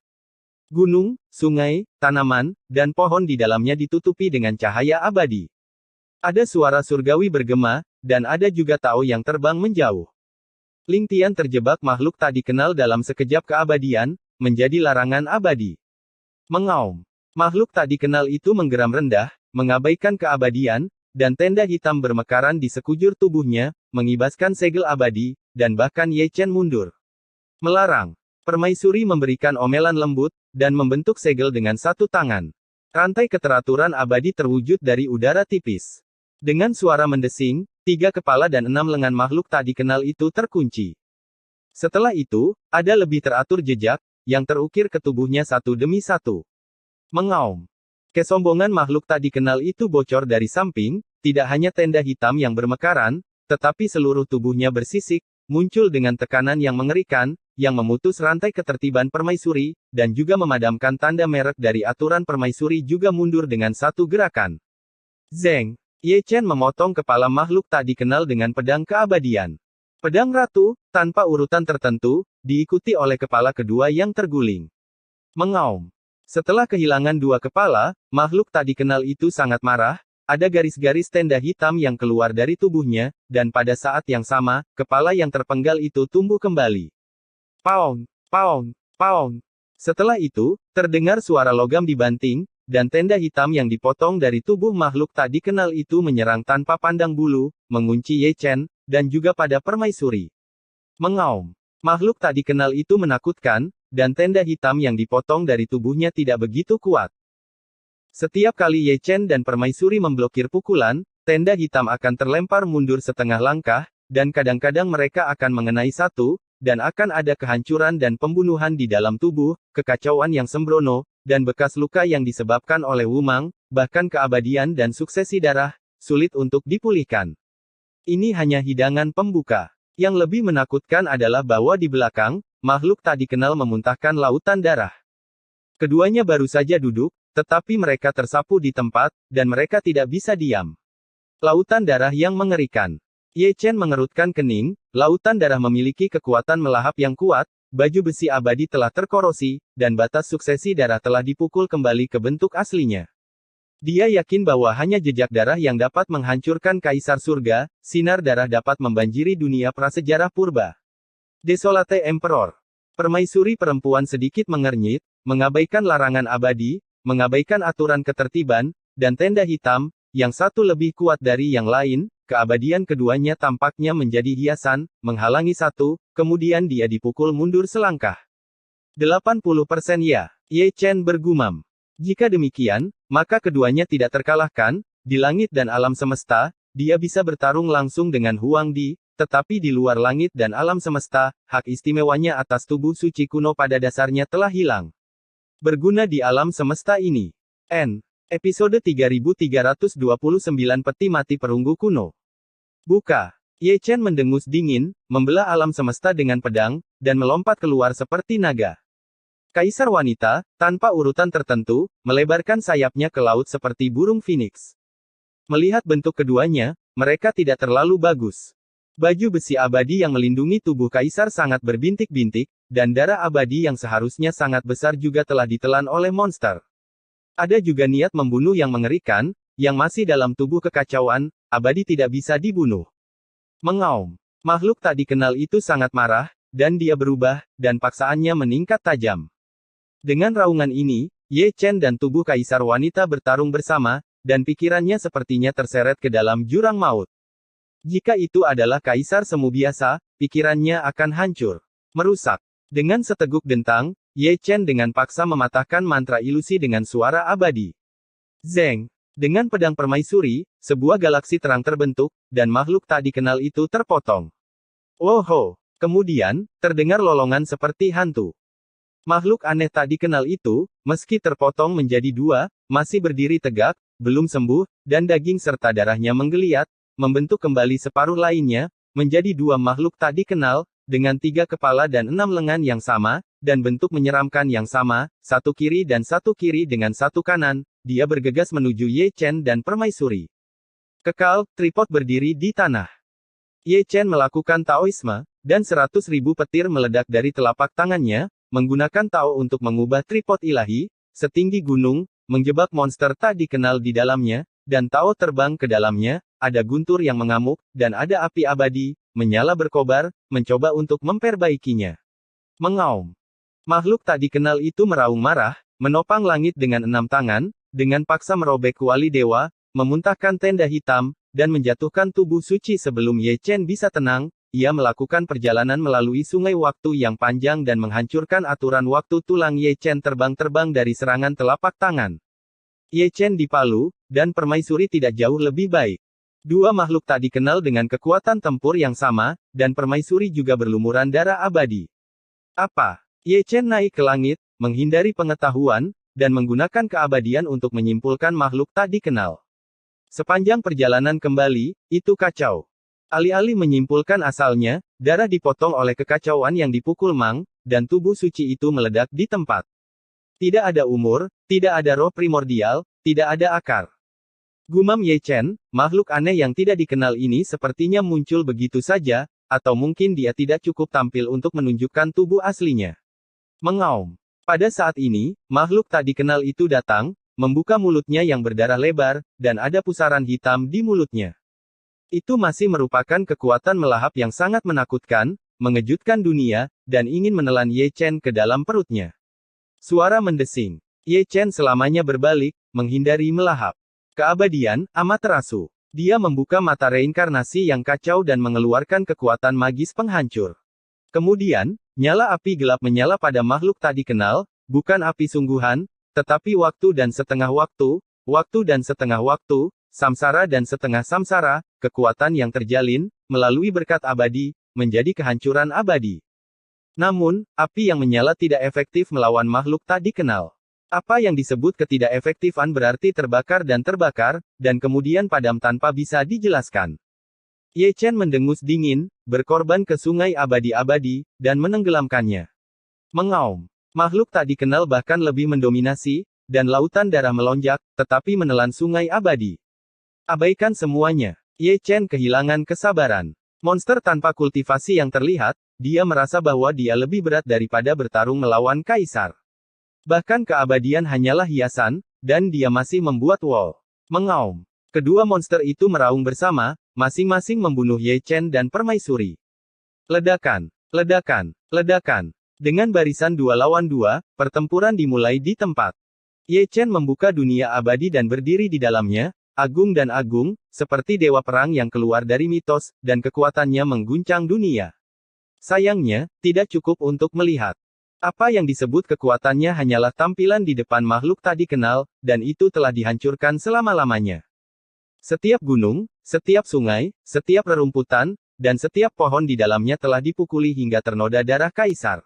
Gunung, sungai, tanaman, dan pohon di dalamnya ditutupi dengan cahaya abadi. Ada suara surgawi bergema, dan ada juga Tao yang terbang menjauh. Ling Tian terjebak makhluk tak dikenal dalam sekejap keabadian, menjadi larangan abadi. Mengaum. Makhluk tak dikenal itu menggeram rendah, mengabaikan keabadian, dan tenda hitam bermekaran di sekujur tubuhnya, mengibaskan segel abadi, dan bahkan Ye Chen mundur. Melarang. Permaisuri memberikan omelan lembut, dan membentuk segel dengan satu tangan. Rantai keteraturan abadi terwujud dari udara tipis. Dengan suara mendesing, 3 kepala dan 6 lengan makhluk tak dikenal itu terkunci. Setelah itu, ada lebih teratur jejak, yang terukir ke tubuhnya satu demi satu. Mengaum. Kesombongan makhluk tak dikenal itu bocor dari samping, tidak hanya tenda hitam yang bermekaran, tetapi seluruh tubuhnya bersisik, muncul dengan tekanan yang mengerikan, yang memutus rantai ketertiban permaisuri, dan juga memadamkan tanda merek dari aturan permaisuri juga mundur dengan satu gerakan. Zeng. Ye Chen memotong kepala makhluk tak dikenal dengan pedang keabadian. Pedang ratu, tanpa urutan tertentu, diikuti oleh kepala kedua yang terguling. Mengaum. Setelah kehilangan 2 kepala, makhluk tak dikenal itu sangat marah, ada garis-garis tenda hitam yang keluar dari tubuhnya, dan pada saat yang sama, kepala yang terpenggal itu tumbuh kembali. Paung, paung, paung. Setelah itu, terdengar suara logam dibanting, dan tenda hitam yang dipotong dari tubuh makhluk tak dikenal itu menyerang tanpa pandang bulu, mengunci Ye Chen, dan juga pada permaisuri. Mengaum. Makhluk tak dikenal itu menakutkan, dan tenda hitam yang dipotong dari tubuhnya tidak begitu kuat. Setiap kali Ye Chen dan permaisuri memblokir pukulan, tenda hitam akan terlempar mundur setengah langkah, dan kadang-kadang mereka akan mengenai satu, dan akan ada kehancuran dan pembunuhan di dalam tubuh, kekacauan yang sembrono, dan bekas luka yang disebabkan oleh Wumang, bahkan keabadian dan suksesi darah, sulit untuk dipulihkan. Ini hanya hidangan pembuka. Yang lebih menakutkan adalah bahwa di belakang, makhluk tak dikenal memuntahkan lautan darah. Keduanya baru saja duduk, tetapi mereka tersapu di tempat, dan mereka tidak bisa diam. Lautan darah yang mengerikan. Ye Chen mengerutkan kening, lautan darah memiliki kekuatan melahap yang kuat, baju besi abadi telah terkorosi, dan batas suksesi darah telah dipukul kembali ke bentuk aslinya. Dia yakin bahwa hanya jejak darah yang dapat menghancurkan Kaisar Surga, sinar darah dapat membanjiri dunia prasejarah purba. Desolate Emperor. Permaisuri perempuan sedikit mengernyit, mengabaikan larangan abadi, mengabaikan aturan ketertiban, dan tenda hitam, yang satu lebih kuat dari yang lain, keabadian keduanya tampaknya menjadi hiasan, menghalangi satu, kemudian dia dipukul mundur selangkah. 80% ya, Ye Chen bergumam. Jika demikian, maka keduanya tidak terkalahkan, di langit dan alam semesta, dia bisa bertarung langsung dengan Huang Di, tetapi di luar langit dan alam semesta, hak istimewanya atas tubuh suci kuno pada dasarnya telah hilang. Berguna di alam semesta ini. Episode 3329 Peti Mati Perunggu Kuno. Buka. Ye Chen mendengus dingin, membelah alam semesta dengan pedang, dan melompat keluar seperti naga. Kaisar wanita, tanpa urutan tertentu, melebarkan sayapnya ke laut seperti burung phoenix. Melihat bentuk keduanya, mereka tidak terlalu bagus. Baju besi abadi yang melindungi tubuh kaisar sangat berbintik-bintik, dan darah abadi yang seharusnya sangat besar juga telah ditelan oleh monster. Ada juga niat membunuh yang mengerikan, yang masih dalam tubuh kekacauan, abadi tidak bisa dibunuh. Mengaum. Makhluk tak dikenal itu sangat marah, dan dia berubah, dan paksaannya meningkat tajam. Dengan raungan ini, Ye Chen dan tubuh kaisar wanita bertarung bersama, dan pikirannya sepertinya terseret ke dalam jurang maut. Jika itu adalah kaisar semu biasa, pikirannya akan hancur. Merusak. Dengan seteguk dentang, Ye Chen dengan paksa mematahkan mantra ilusi dengan suara abadi. Zeng. Dengan pedang permaisuri, sebuah galaksi terang terbentuk, dan makhluk tak dikenal itu terpotong. Woho! Kemudian, terdengar lolongan seperti hantu. Makhluk aneh tak dikenal itu, meski terpotong menjadi 2, masih berdiri tegak, belum sembuh, dan daging serta darahnya menggeliat, membentuk kembali separuh lainnya, menjadi 2 makhluk tak dikenal, dengan 3 kepala dan 6 lengan yang sama, dan bentuk menyeramkan yang sama, satu kiri dan satu kiri dengan satu kanan, dia bergegas menuju Ye Chen dan permaisuri. Kekal, tripod berdiri di tanah. Ye Chen melakukan Taoisme, dan 100.000 petir meledak dari telapak tangannya, menggunakan Tao untuk mengubah tripod ilahi, setinggi gunung, menjebak monster tak dikenal di dalamnya, dan Tao terbang ke dalamnya, ada guntur yang mengamuk, dan ada api abadi, menyala berkobar, mencoba untuk memperbaikinya. Mengaum. Makhluk tak dikenal itu meraung marah, menopang langit dengan 6 tangan, dengan paksa merobek kuali dewa, memuntahkan tenda hitam, dan menjatuhkan tubuh suci sebelum Ye Chen bisa tenang. Ia melakukan perjalanan melalui sungai waktu yang panjang dan menghancurkan aturan waktu. Tulang Ye Chen terbang-terbang dari serangan telapak tangan Ye Chen dipalu, dan permaisuri tidak jauh lebih baik. Dua makhluk tak dikenal dengan kekuatan tempur yang sama, dan permaisuri juga berlumuran darah abadi. Apa? Ye Chen naik ke langit, menghindari pengetahuan, dan menggunakan keabadian untuk menyimpulkan makhluk tak dikenal. Sepanjang perjalanan kembali, itu kacau. Alih-alih menyimpulkan asalnya, darah dipotong oleh kekacauan yang dipukul Mang, dan tubuh suci itu meledak di tempat. Tidak ada umur, tidak ada roh primordial, tidak ada akar. Gumam Ye Chen, makhluk aneh yang tidak dikenal ini sepertinya muncul begitu saja, atau mungkin dia tidak cukup tampil untuk menunjukkan tubuh aslinya. Mengaum. Pada saat ini, makhluk tak dikenal itu datang, membuka mulutnya yang berdarah lebar, dan ada pusaran hitam di mulutnya. Itu masih merupakan kekuatan melahap yang sangat menakutkan, mengejutkan dunia, dan ingin menelan Ye Chen ke dalam perutnya. Suara mendesing. Ye Chen selamanya berbalik, menghindari melahap. Keabadian, Amaterasu. Dia membuka mata reinkarnasi yang kacau dan mengeluarkan kekuatan magis penghancur. Kemudian, nyala api gelap menyala pada makhluk tak dikenal, bukan api sungguhan, tetapi waktu dan setengah waktu, samsara dan setengah samsara, kekuatan yang terjalin, melalui berkat abadi, menjadi kehancuran abadi. Namun, api yang menyala tidak efektif melawan makhluk tak dikenal. Apa yang disebut ketidakefektifan berarti terbakar, dan kemudian padam tanpa bisa dijelaskan. Ye Chen mendengus dingin, berkorban ke sungai abadi-abadi, dan menenggelamkannya. Mengaum. Makhluk tak dikenal bahkan lebih mendominasi, dan lautan darah melonjak, tetapi menelan sungai abadi. Abaikan semuanya. Ye Chen kehilangan kesabaran. Monster tanpa kultivasi yang terlihat, dia merasa bahwa dia lebih berat daripada bertarung melawan kaisar. Bahkan keabadian hanyalah hiasan, dan dia masih membuat wall. Mengaum. Kedua monster itu meraung bersama, masing-masing membunuh Ye Chen dan permaisuri. Ledakan, ledakan, ledakan. Dengan barisan 2 lawan 2, pertempuran dimulai di tempat. Ye Chen membuka dunia abadi dan berdiri di dalamnya, agung dan agung, seperti dewa perang yang keluar dari mitos, dan kekuatannya mengguncang dunia. Sayangnya, tidak cukup untuk melihat. Apa yang disebut kekuatannya hanyalah tampilan di depan makhluk tak dikenal, dan itu telah dihancurkan selama-lamanya. Setiap gunung, setiap sungai, setiap rerumputan, dan setiap pohon di dalamnya telah dipukuli hingga ternoda darah kaisar.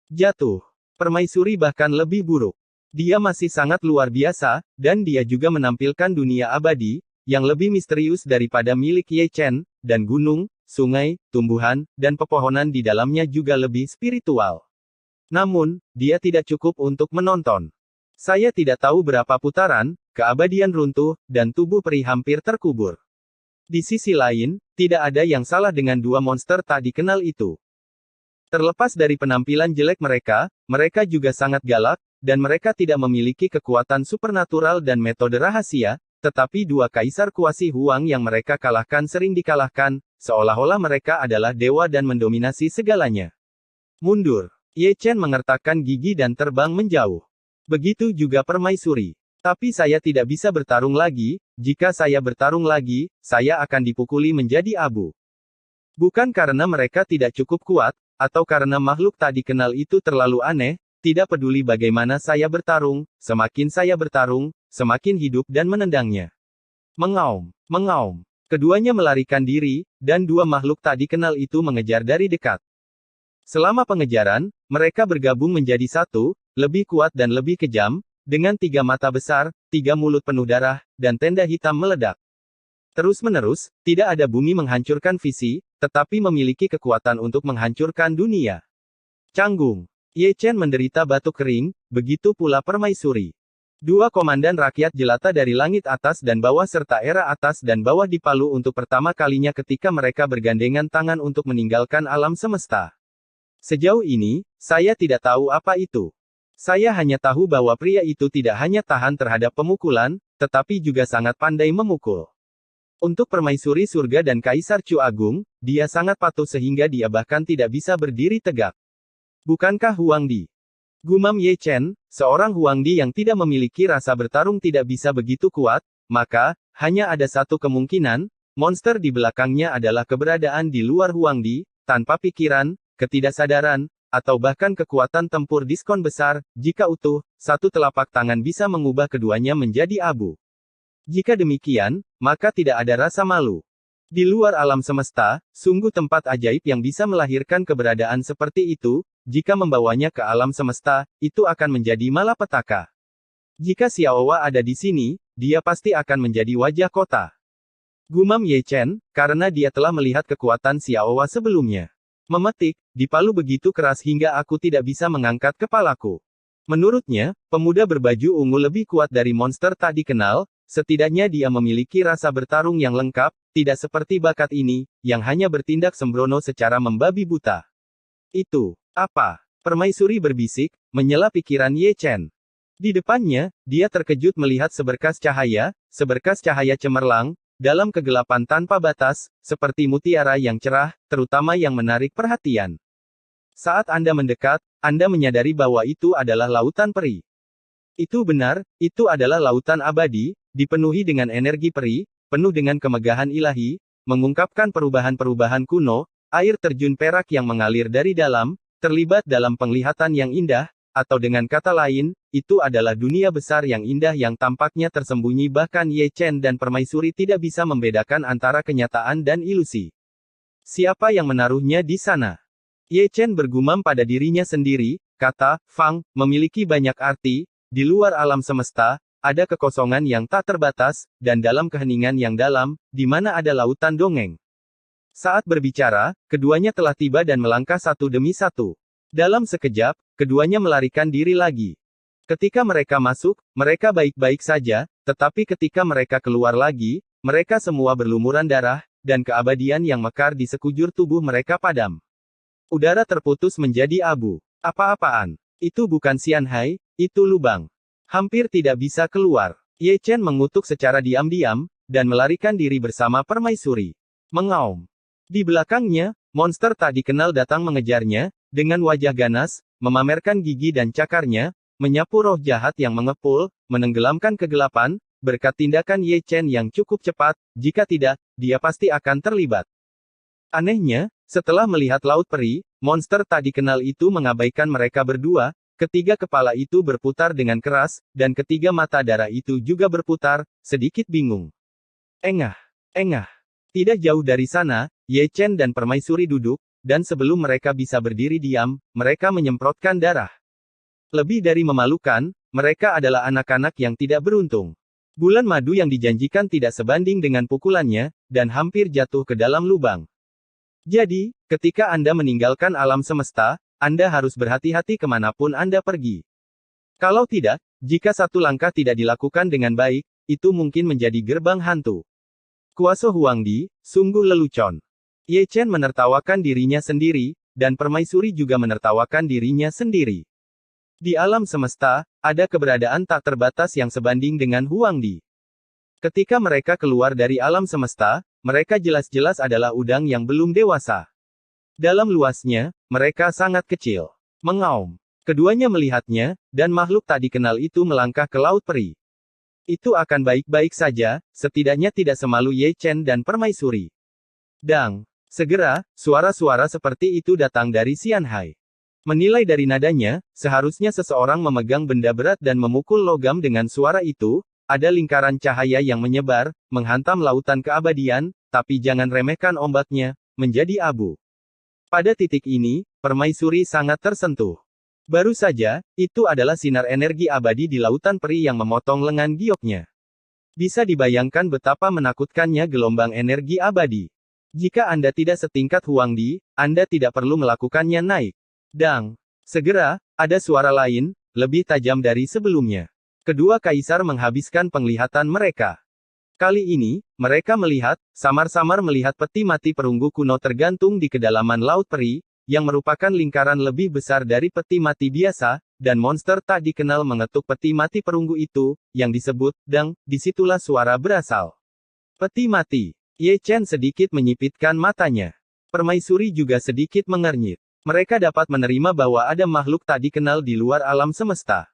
Jatuh. Permaisuri bahkan lebih buruk. Dia masih sangat luar biasa, dan dia juga menampilkan dunia abadi, yang lebih misterius daripada milik Ye Chen, dan gunung, sungai, tumbuhan, dan pepohonan di dalamnya juga lebih spiritual. Namun, dia tidak cukup untuk menonton. Saya tidak tahu berapa putaran, keabadian runtuh, dan tubuh peri hampir terkubur. Di sisi lain, tidak ada yang salah dengan dua monster tak dikenal itu. Terlepas dari penampilan jelek mereka, mereka juga sangat galak, dan mereka tidak memiliki kekuatan supernatural dan metode rahasia, tetapi dua kaisar kuasi Huang yang mereka kalahkan sering dikalahkan, seolah-olah mereka adalah dewa dan mendominasi segalanya. Mundur. Ye Chen mengertakkan gigi dan terbang menjauh. Begitu juga permaisuri. Tapi saya tidak bisa bertarung lagi, jika saya bertarung lagi, saya akan dipukuli menjadi abu. Bukan karena mereka tidak cukup kuat, atau karena makhluk tak dikenal itu terlalu aneh, tidak peduli bagaimana saya bertarung, semakin saya bertarung, semakin hidup dan menendangnya. Mengaum, mengaum. Keduanya melarikan diri, dan dua makhluk tak dikenal itu mengejar dari dekat. Selama pengejaran, mereka bergabung menjadi satu, lebih kuat dan lebih kejam, dengan 3 mata besar, 3 mulut penuh darah, dan tenda hitam meledak. Terus-menerus, tidak ada bumi menghancurkan visi, tetapi memiliki kekuatan untuk menghancurkan dunia. Canggung. Ye Chen menderita batuk kering, begitu pula permaisuri. Dua komandan rakyat jelata dari langit atas dan bawah serta era atas dan bawah dipalu untuk pertama kalinya ketika mereka bergandengan tangan untuk meninggalkan alam semesta. Sejauh ini, saya tidak tahu apa itu. Saya hanya tahu bahwa pria itu tidak hanya tahan terhadap pemukulan, tetapi juga sangat pandai memukul. Untuk permaisuri surga dan Kaisar Chu Agung, dia sangat patuh sehingga dia bahkan tidak bisa berdiri tegak. Bukankah Huang Di Gumam Ye Chen, seorang Huangdi yang tidak memiliki rasa bertarung tidak bisa begitu kuat, maka, hanya ada satu kemungkinan, monster di belakangnya adalah keberadaan di luar Huangdi, tanpa pikiran, ketidaksadaran, atau bahkan kekuatan tempur diskon besar. Jika utuh, satu telapak tangan bisa mengubah keduanya menjadi abu. Jika demikian, maka tidak ada rasa malu. Di luar alam semesta, sungguh tempat ajaib yang bisa melahirkan keberadaan seperti itu. Jika membawanya ke alam semesta, itu akan menjadi malapetaka. Jika Xiaowa ada di sini, dia pasti akan menjadi wajah kota. Gumam Ye Chen, karena dia telah melihat kekuatan Xiaowa sebelumnya. Memetik, dipalu begitu keras hingga aku tidak bisa mengangkat kepalaku. Menurutnya, pemuda berbaju ungu lebih kuat dari monster tak dikenal, setidaknya dia memiliki rasa bertarung yang lengkap, tidak seperti bakat ini, yang hanya bertindak sembrono secara membabi buta. Itu, apa? Permaisuri berbisik, menyela pikiran Ye Chen. Di depannya, dia terkejut melihat seberkas cahaya cemerlang, dalam kegelapan tanpa batas, seperti mutiara yang cerah, terutama yang menarik perhatian. Saat Anda mendekat, Anda menyadari bahwa itu adalah lautan peri. Itu benar, itu adalah lautan abadi, dipenuhi dengan energi peri, penuh dengan kemegahan ilahi, mengungkapkan perubahan-perubahan kuno, air terjun perak yang mengalir dari dalam, terlibat dalam penglihatan yang indah, atau dengan kata lain, itu adalah dunia besar yang indah yang tampaknya tersembunyi. Bahkan Ye Chen dan permaisuri tidak bisa membedakan antara kenyataan dan ilusi. Siapa yang menaruhnya di sana? Ye Chen bergumam pada dirinya sendiri, kata, Fang, memiliki banyak arti, di luar alam semesta, ada kekosongan yang tak terbatas, dan dalam keheningan yang dalam, di mana ada lautan dongeng. Saat berbicara, keduanya telah tiba dan melangkah satu demi satu. Dalam sekejap, keduanya melarikan diri lagi. Ketika mereka masuk, mereka baik-baik saja, tetapi ketika mereka keluar lagi, mereka semua berlumuran darah, dan keabadian yang mekar di sekujur tubuh mereka padam. Udara terputus menjadi abu. Apa-apaan? Itu bukan Xianhai, itu lubang. Hampir tidak bisa keluar. Ye Chen mengutuk secara diam-diam, dan melarikan diri bersama permaisuri. Mengaum. Di belakangnya, monster tak dikenal datang mengejarnya, dengan wajah ganas, memamerkan gigi dan cakarnya, menyapu roh jahat yang mengepul, menenggelamkan kegelapan, berkat tindakan Ye Chen yang cukup cepat, jika tidak, dia pasti akan terlibat. Anehnya, setelah melihat laut peri, monster tak dikenal itu mengabaikan mereka berdua, ketiga kepala itu berputar dengan keras, dan ketiga mata darah itu juga berputar, sedikit bingung. Engah. Tidak jauh dari sana, Ye Chen dan permaisuri duduk, dan sebelum mereka bisa berdiri diam, mereka menyemprotkan darah. Lebih dari memalukan, mereka adalah anak-anak yang tidak beruntung. Bulan madu yang dijanjikan tidak sebanding dengan pukulannya, dan hampir jatuh ke dalam lubang. Jadi, ketika Anda meninggalkan alam semesta, Anda harus berhati-hati kemanapun Anda pergi. Kalau tidak, jika satu langkah tidak dilakukan dengan baik, itu mungkin menjadi gerbang hantu. Kuasa Huangdi, sungguh lelucon. Ye Chen menertawakan dirinya sendiri, dan permaisuri juga menertawakan dirinya sendiri. Di alam semesta, ada keberadaan tak terbatas yang sebanding dengan Huangdi. Ketika mereka keluar dari alam semesta, mereka jelas-jelas adalah udang yang belum dewasa. Dalam luasnya, mereka sangat kecil. Mengaum. Keduanya melihatnya, dan makhluk tak dikenal itu melangkah ke laut peri. Itu akan baik-baik saja, setidaknya tidak semalu Ye Chen dan permaisuri. Dang. Segera, suara-suara seperti itu datang dari Xianhai. Menilai dari nadanya, seharusnya seseorang memegang benda berat dan memukul logam dengan suara itu, ada lingkaran cahaya yang menyebar, menghantam lautan keabadian, tapi jangan remehkan ombaknya, menjadi abu. Pada titik ini, permaisuri sangat tersentuh. Baru saja, itu adalah sinar energi abadi di lautan peri yang memotong lengan gioknya. Bisa dibayangkan betapa menakutkannya gelombang energi abadi. Jika Anda tidak setingkat Huangdi, Anda tidak perlu melakukannya naik. Dang. Segera, ada suara lain, lebih tajam dari sebelumnya. Kedua kaisar menghabiskan penglihatan mereka. Kali ini, mereka melihat, samar-samar melihat peti mati perunggu kuno tergantung di kedalaman laut peri, yang merupakan lingkaran lebih besar dari peti mati biasa, dan monster tak dikenal mengetuk peti mati perunggu itu, yang disebut, Dang, disitulah suara berasal. Peti mati. Ye Chen sedikit menyipitkan matanya. Permaisuri juga sedikit mengernyit. Mereka dapat menerima bahwa ada makhluk tak dikenal di luar alam semesta.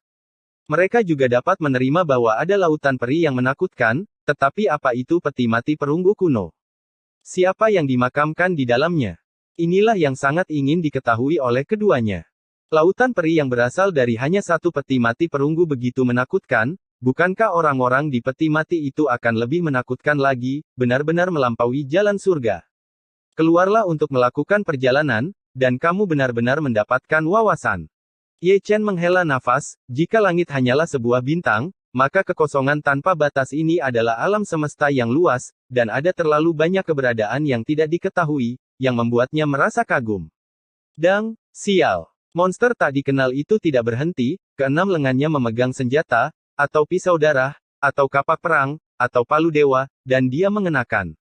Mereka juga dapat menerima bahwa ada lautan peri yang menakutkan, tetapi apa itu peti mati perunggu kuno? Siapa yang dimakamkan di dalamnya? Inilah yang sangat ingin diketahui oleh keduanya. Lautan peri yang berasal dari hanya satu peti mati perunggu begitu menakutkan, bukankah orang-orang di peti mati itu akan lebih menakutkan lagi, benar-benar melampaui jalan surga? Keluarlah untuk melakukan perjalanan, dan kamu benar-benar mendapatkan wawasan. Ye Chen menghela nafas, jika langit hanyalah sebuah bintang, maka kekosongan tanpa batas ini adalah alam semesta yang luas, dan ada terlalu banyak keberadaan yang tidak diketahui, yang membuatnya merasa kagum. Dang, sial. Monster tak dikenal itu tidak berhenti, keenam lengannya memegang senjata, atau pisau darah, atau kapak perang, atau palu dewa, dan dia mengenakan.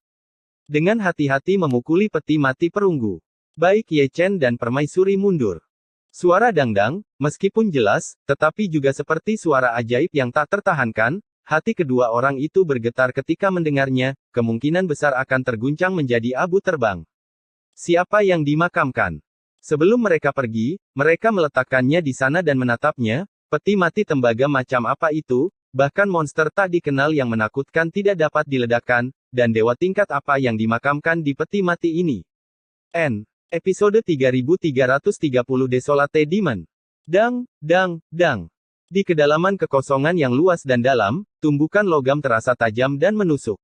Dengan hati-hati memukuli peti mati perunggu. Baik Ye Chen dan Permaisuri mundur. Suara dangdang, meskipun jelas, tetapi juga seperti suara ajaib yang tak tertahankan, hati kedua orang itu bergetar ketika mendengarnya, kemungkinan besar akan terguncang menjadi abu terbang. Siapa yang dimakamkan? Sebelum mereka pergi, mereka meletakkannya di sana dan menatapnya, peti mati tembaga macam apa itu, bahkan monster tak dikenal yang menakutkan tidak dapat diledakkan, dan dewa tingkat apa yang dimakamkan di peti mati ini. Episode 3330 Desolate Demon. Dang, dang, dang. Di kedalaman kekosongan yang luas dan dalam, tumbukan logam terasa tajam dan menusuk.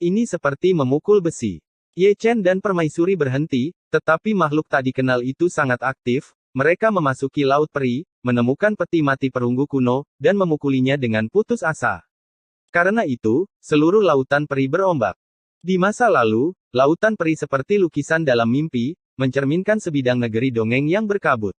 Ini seperti memukul besi. Ye Chen dan Permaisuri berhenti, tetapi makhluk tak dikenal itu sangat aktif. Mereka memasuki Laut Peri, menemukan peti mati perunggu kuno, dan memukulinya dengan putus asa. Karena itu, seluruh lautan peri berombak. Di masa lalu, lautan peri seperti lukisan dalam mimpi, mencerminkan sebidang negeri dongeng yang berkabut.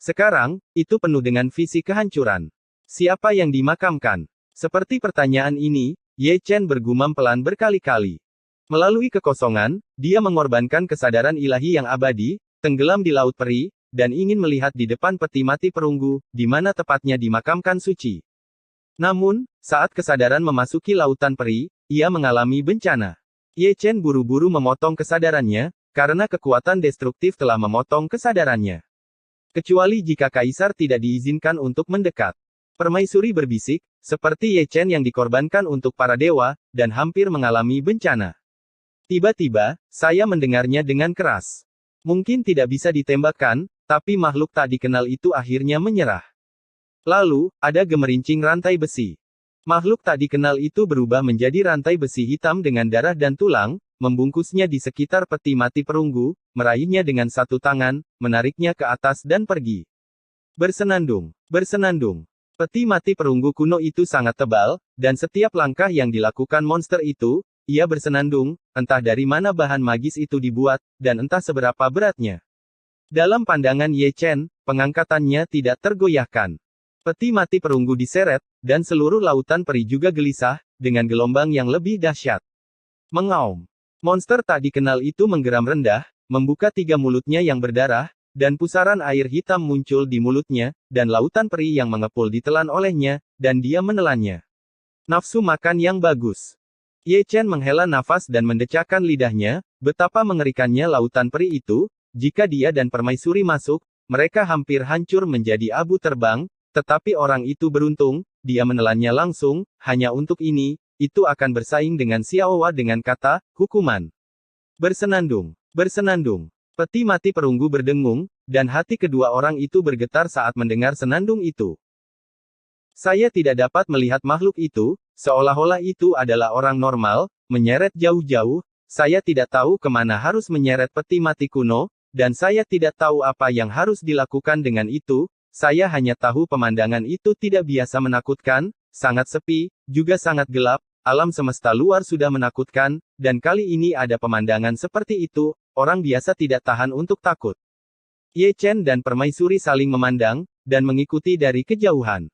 Sekarang, itu penuh dengan visi kehancuran. Siapa yang dimakamkan? Seperti pertanyaan ini, Ye Chen bergumam pelan berkali-kali. Melalui kekosongan, dia mengorbankan kesadaran ilahi yang abadi, tenggelam di Laut Peri, dan ingin melihat di depan peti mati perunggu, di mana tepatnya dimakamkan suci. Namun, saat kesadaran memasuki lautan peri, ia mengalami bencana. Ye Chen buru-buru memotong kesadarannya, karena kekuatan destruktif telah memotong kesadarannya. Kecuali jika Kaisar tidak diizinkan untuk mendekat. Permaisuri berbisik, seperti Ye Chen yang dikorbankan untuk para dewa, dan hampir mengalami bencana. Tiba-tiba, saya mendengarnya dengan keras. Mungkin tidak bisa ditembakkan, tapi makhluk tak dikenal itu akhirnya menyerah. Lalu, ada gemerincing rantai besi. Makhluk tak dikenal itu berubah menjadi rantai besi hitam dengan darah dan tulang, membungkusnya di sekitar peti mati perunggu, meraihnya dengan satu tangan, menariknya ke atas dan pergi. Bersenandung, bersenandung. Peti mati perunggu kuno itu sangat tebal, dan setiap langkah yang dilakukan monster itu, ia bersenandung, entah dari mana bahan magis itu dibuat, dan entah seberapa beratnya. Dalam pandangan Ye Chen, pengangkatannya tidak tergoyahkan. Peti mati perunggu diseret, dan seluruh lautan peri juga gelisah, dengan gelombang yang lebih dahsyat. Mengaum. Monster tak dikenal itu menggeram rendah, membuka tiga mulutnya yang berdarah, dan pusaran air hitam muncul di mulutnya, dan lautan peri yang mengepul ditelan olehnya, dan dia menelannya. Nafsu makan yang bagus. Ye Chen menghela nafas dan mendecakkan lidahnya, betapa mengerikannya lautan peri itu, jika dia dan Permaisuri masuk, mereka hampir hancur menjadi abu terbang, tetapi orang itu beruntung, dia menelannya langsung, hanya untuk ini, itu akan bersaing dengan Xiaowa dengan kata, hukuman. Bersenandung, bersenandung. Peti mati perunggu berdengung, dan hati kedua orang itu bergetar saat mendengar senandung itu. Saya tidak dapat melihat makhluk itu, seolah-olah itu adalah orang normal, menyeret jauh-jauh, saya tidak tahu kemana harus menyeret peti mati kuno, dan saya tidak tahu apa yang harus dilakukan dengan itu, saya hanya tahu pemandangan itu tidak biasa menakutkan, sangat sepi, juga sangat gelap, alam semesta luar sudah menakutkan, dan kali ini ada pemandangan seperti itu, orang biasa tidak tahan untuk takut. Ye Chen dan Permaisuri saling memandang, dan mengikuti dari kejauhan.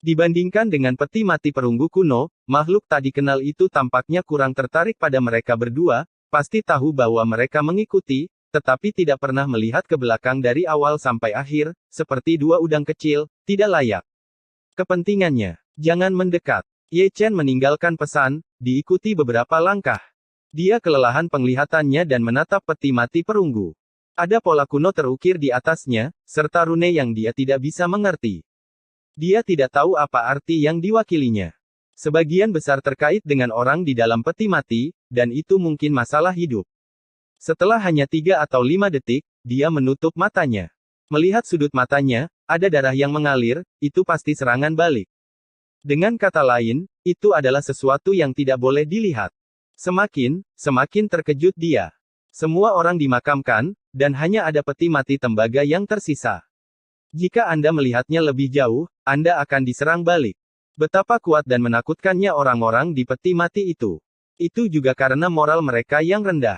Dibandingkan dengan peti mati perunggu kuno, makhluk tak dikenal itu tampaknya kurang tertarik pada mereka berdua, pasti tahu bahwa mereka mengikuti, tetapi tidak pernah melihat ke belakang dari awal sampai akhir, seperti dua udang kecil, tidak layak. Kepentingannya, jangan mendekat. Ye Chen meninggalkan pesan, diikuti beberapa langkah. Dia kelelahan penglihatannya dan menatap peti mati perunggu. Ada pola kuno terukir di atasnya, serta rune yang dia tidak bisa mengerti. Dia tidak tahu apa arti yang diwakilinya. Sebagian besar terkait dengan orang di dalam peti mati, dan itu mungkin masalah hidup. Setelah hanya 3 atau 5 detik, dia menutup matanya. Melihat sudut matanya, ada darah yang mengalir, itu pasti serangan balik. Dengan kata lain, itu adalah sesuatu yang tidak boleh dilihat. Semakin terkejut dia. Semua orang dimakamkan, dan hanya ada peti mati tembaga yang tersisa. Jika Anda melihatnya lebih jauh, Anda akan diserang balik. Betapa kuat dan menakutkannya orang-orang di peti mati itu. Itu juga karena moral mereka yang rendah.